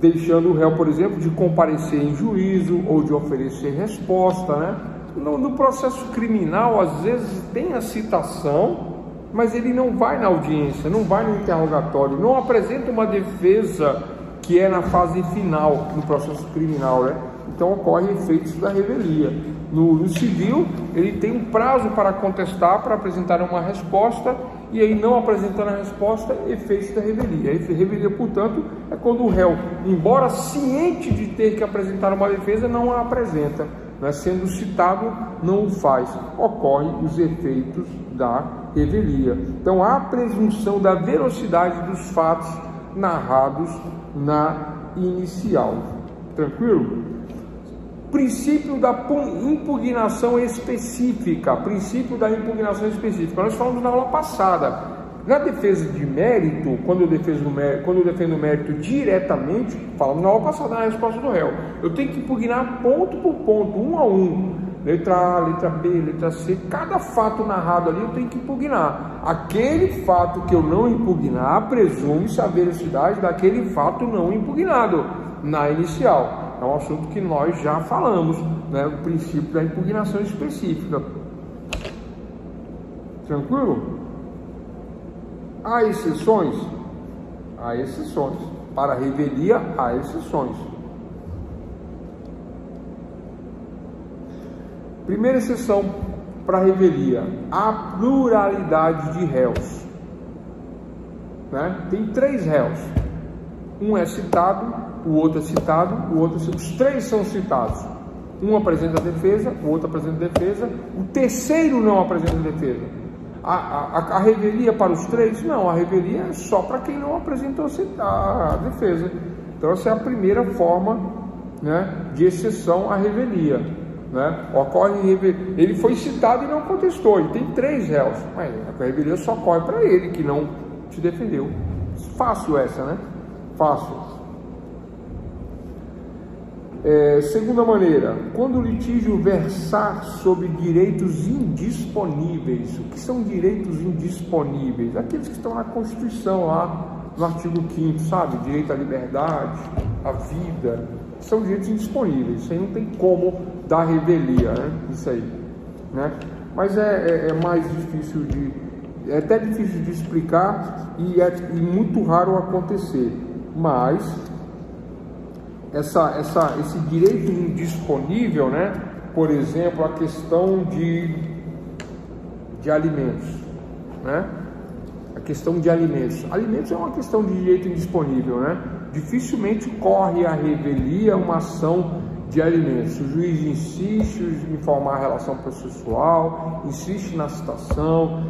Deixando o réu, por exemplo, de comparecer em juízo ou de oferecer resposta, né? No processo criminal, às vezes tem a citação, mas ele não vai na audiência, não vai no interrogatório, não apresenta uma defesa que é na fase final do processo criminal, né? Então ocorrem efeitos da revelia. No civil, ele tem um prazo para contestar, para apresentar uma resposta, e aí não apresentando a resposta, efeito da revelia. A revelia, portanto, é quando o réu, embora ciente de ter que apresentar uma defesa, não a apresenta, né? Sendo citado, não o faz. Ocorrem os efeitos da revelia. Então, há a presunção da veracidade dos fatos narrados na inicial. Tranquilo? Princípio da impugnação específica. Princípio da impugnação específica. Nós falamos na aula passada. Na defesa de mérito, quando eu defendo o mérito diretamente, falamos na aula passada na resposta do réu. Eu tenho que impugnar ponto por ponto, um a um. Letra A, letra B, letra C. Cada fato narrado ali eu tenho que impugnar. Aquele fato que eu não impugnar, presume-se a veracidade daquele fato não impugnado na inicial. É um assunto que nós já falamos, né? O princípio da impugnação específica. Tranquilo? Há exceções? Há exceções. Para a revelia, há exceções. Primeira exceção para a revelia: a pluralidade de réus. Né? Tem 3 réus. Um é citado, o outro é citado, o outro, os 3 são citados. Um apresenta a defesa, o outro apresenta a defesa, o terceiro não apresenta a defesa. A revelia para os 3? Não, a revelia é só para quem não apresentou a defesa. Então essa é a primeira forma, né, de exceção à revelia. Né? Ocorre, ele foi citado e não contestou, e tem 3 réus, mas a revelia só ocorre para ele que não se defendeu. Fácil essa, né? Fácil. Segunda maneira, quando o litígio versar sobre direitos indisponíveis. O que são direitos indisponíveis? Aqueles que estão na Constituição, lá no artigo 5º, sabe? Direito à liberdade, à vida, são direitos indisponíveis. Isso aí não tem como dar revelia, né? Isso aí, né? Mas é mais difícil é até difícil de explicar e muito raro acontecer. Mas esse direito indisponível, né? Por exemplo, a questão de alimentos, né? A questão de alimentos. Alimentos é uma questão de direito indisponível, né? Dificilmente corre a revelia uma ação de alimentos. O juiz insiste em informar a relação processual, insiste na citação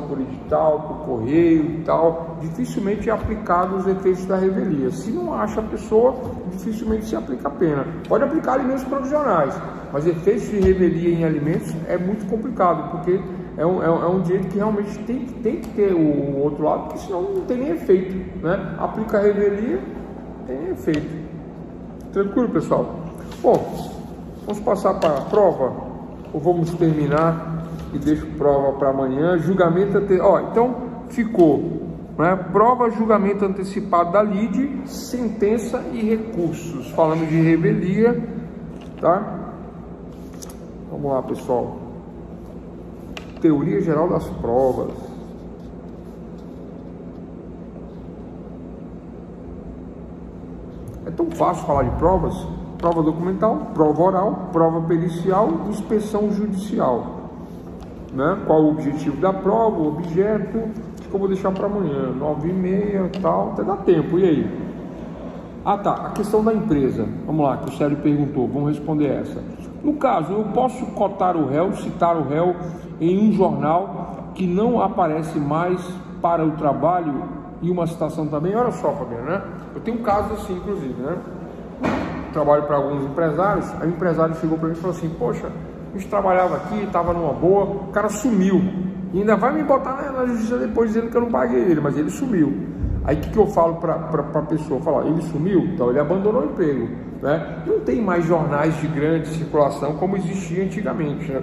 por edital, por correio e tal. Dificilmente é aplicado os efeitos da revelia. Se não acha a pessoa, dificilmente se aplica a pena. Pode aplicar alimentos provisionais, mas efeitos de revelia em alimentos é muito complicado, porque é um direito que realmente tem que ter o outro lado, porque senão não tem nem efeito, né? Aplica a revelia, tem nem efeito. Tranquilo, pessoal? Bom, vamos passar para a prova, ou vamos terminar e deixo prova para amanhã. Julgamento então ficou, né? Prova, julgamento antecipado da lide, sentença e recursos. Falando de revelia, tá? Vamos lá, pessoal. Teoria geral das provas. É tão fácil falar de provas. Prova documental, prova oral, prova pericial, inspeção judicial, né? Qual o objetivo da prova, o objeto, que eu vou deixar para amanhã, 9h30 e tal, até dá tempo. E aí? Ah, tá, a questão da empresa, vamos lá, que o Célio perguntou, vamos responder essa. No caso, eu posso cotar o réu, citar o réu em um jornal que não aparece mais para o trabalho e uma citação também? Olha só, Fabiano, né? Eu tenho um caso assim, inclusive, né? Trabalho para alguns empresários, aí o empresário chegou para mim e falou assim: poxa, a gente trabalhava aqui, estava numa boa, o cara sumiu, e ainda vai me botar na justiça depois dizendo que eu não paguei ele, mas ele sumiu. Aí o que eu falo para a pessoa? Falar, ele sumiu, então ele abandonou o emprego, né? Não tem mais jornais de grande circulação como existia antigamente, né?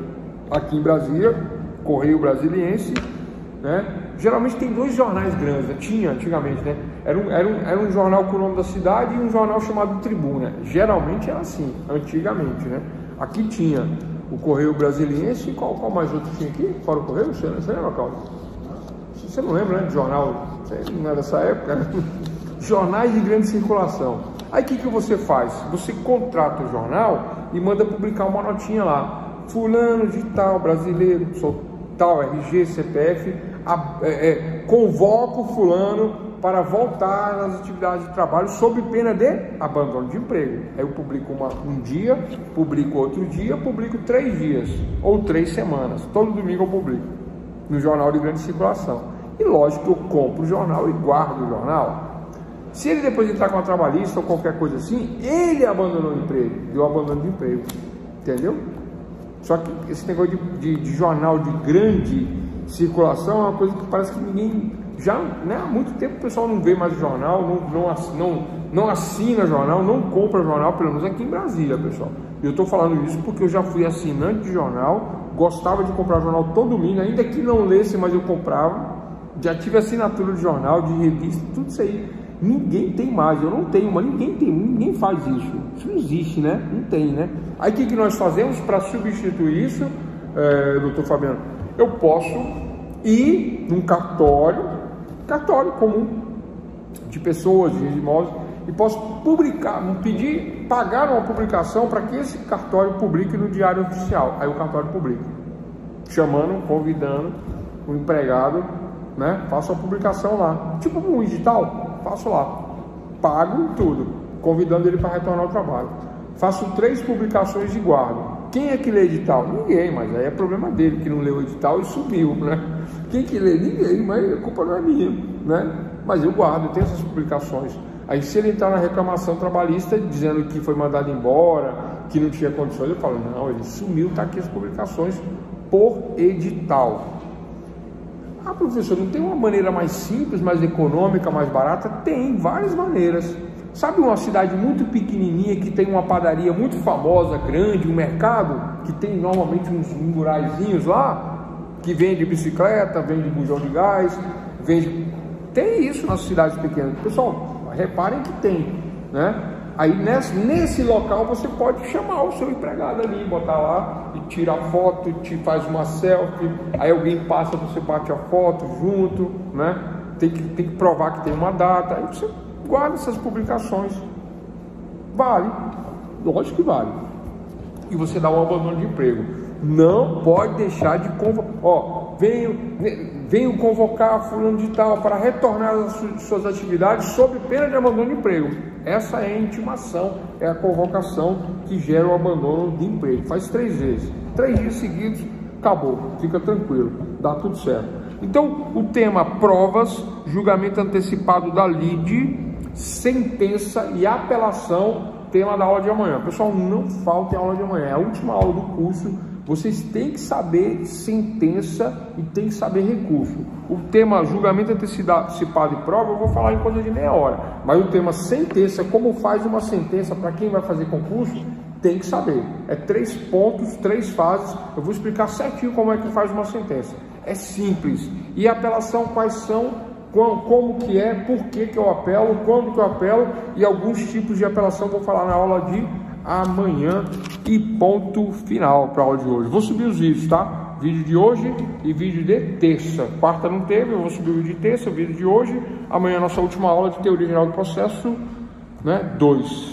Aqui em Brasília, Correio Brasiliense, né? Geralmente tem 2 jornais grandes, tinha antigamente, né? Era um jornal com o nome da cidade e um jornal chamado Tribuna. Geralmente era assim, antigamente, né? Aqui tinha o Correio Brasiliense e qual mais outro tinha aqui? Fora o Correio? Você lembra, Cláudio? Você não lembra, né? De jornal, você não é dessa época, né? Jornais de grande circulação. Aí o que você faz? Você contrata o jornal e manda publicar uma notinha lá. fulano de tal, brasileiro, sou tal, RG, CPF, convoco fulano para voltar nas atividades de trabalho sob pena de abandono de emprego. Aí eu publico um dia, publico outro dia, publico 3 dias ou 3 semanas. Todo domingo eu publico no jornal de grande circulação. E lógico que eu compro o jornal e guardo o jornal. Se ele depois entrar com uma trabalhista ou qualquer coisa assim, ele abandonou o emprego, deu abandono de emprego. Entendeu? Só que esse negócio de jornal de grande circulação é uma coisa que parece que ninguém... Já, né, há muito tempo o pessoal não vê mais o jornal, não assina jornal, não compra jornal, pelo menos aqui em Brasília, pessoal. Eu estou falando isso porque eu já fui assinante de jornal, gostava de comprar jornal todo domingo, ainda que não lesse, mas eu comprava. Já tive assinatura de jornal, de revista, tudo isso aí. Ninguém tem mais, eu não tenho, mas ninguém faz isso. Isso não existe, né? Não tem, né? Aí o que nós fazemos para substituir isso, doutor Fabiano? Eu posso ir num cartório comum de pessoas, de imóveis, e posso publicar, pagar uma publicação para que esse cartório publique no Diário Oficial. Aí o cartório publica, chamando, convidando o empregado, né? Faço a publicação lá, tipo um edital, faço lá, pago tudo, convidando ele para retornar ao trabalho. Faço 3 publicações e guardo. Quem é que lê edital? Ninguém, mas aí é problema dele que não leu o edital e sumiu, né? Quem que lê? Ninguém, mas a culpa não é minha, né? Mas eu guardo, eu tenho essas publicações. Aí se ele entrar na reclamação trabalhista dizendo que foi mandado embora, que não tinha condições, eu falo, não, ele sumiu, tá aqui as publicações por edital. Ah, professor, não tem uma maneira mais simples, mais econômica, mais barata? Tem, várias maneiras. Sabe uma cidade muito pequenininha que tem uma padaria muito famosa, grande, um mercado, que tem normalmente uns muraizinhos lá, que vende bicicleta, vende bujão de gás, vende... Tem isso nas cidades pequenas. Pessoal, reparem que tem, né? Aí nesse local você pode chamar o seu empregado ali, botar lá e tira a foto, te faz uma selfie, aí alguém passa, você bate a foto junto, né? Tem que provar que tem uma data, aí você guarda essas publicações. Vale, lógico que vale. E você dá um abandono de emprego. Não pode deixar de convocar. Ó, venho convocar fulano de tal para retornar às suas atividades sob pena de abandono de emprego. Essa é a intimação, é a convocação que gera o abandono de emprego. Faz 3 vezes, 3 dias seguidos, acabou, fica tranquilo, dá tudo certo. Então, o tema provas, julgamento antecipado da lide, sentença e apelação, tema da aula de amanhã. Pessoal, não faltem a aula de amanhã, é a última aula do curso. Vocês têm que saber sentença e tem que saber recurso. O tema julgamento antecipado e prova eu vou falar em coisa de meia hora. Mas o tema sentença, como faz uma sentença para quem vai fazer concurso, tem que saber. É 3 pontos, 3 fases. Eu vou explicar certinho como é que faz uma sentença. É simples. E a apelação, quais são, como que é, por que eu apelo, quando que eu apelo e alguns tipos de apelação eu vou falar na aula de amanhã e ponto final para a aula de hoje. Vou subir os vídeos, tá? Vídeo de hoje e vídeo de terça. Quarta não teve, eu vou subir o vídeo de terça, o vídeo de hoje. Amanhã a nossa última aula de teoria geral do processo, né? 2.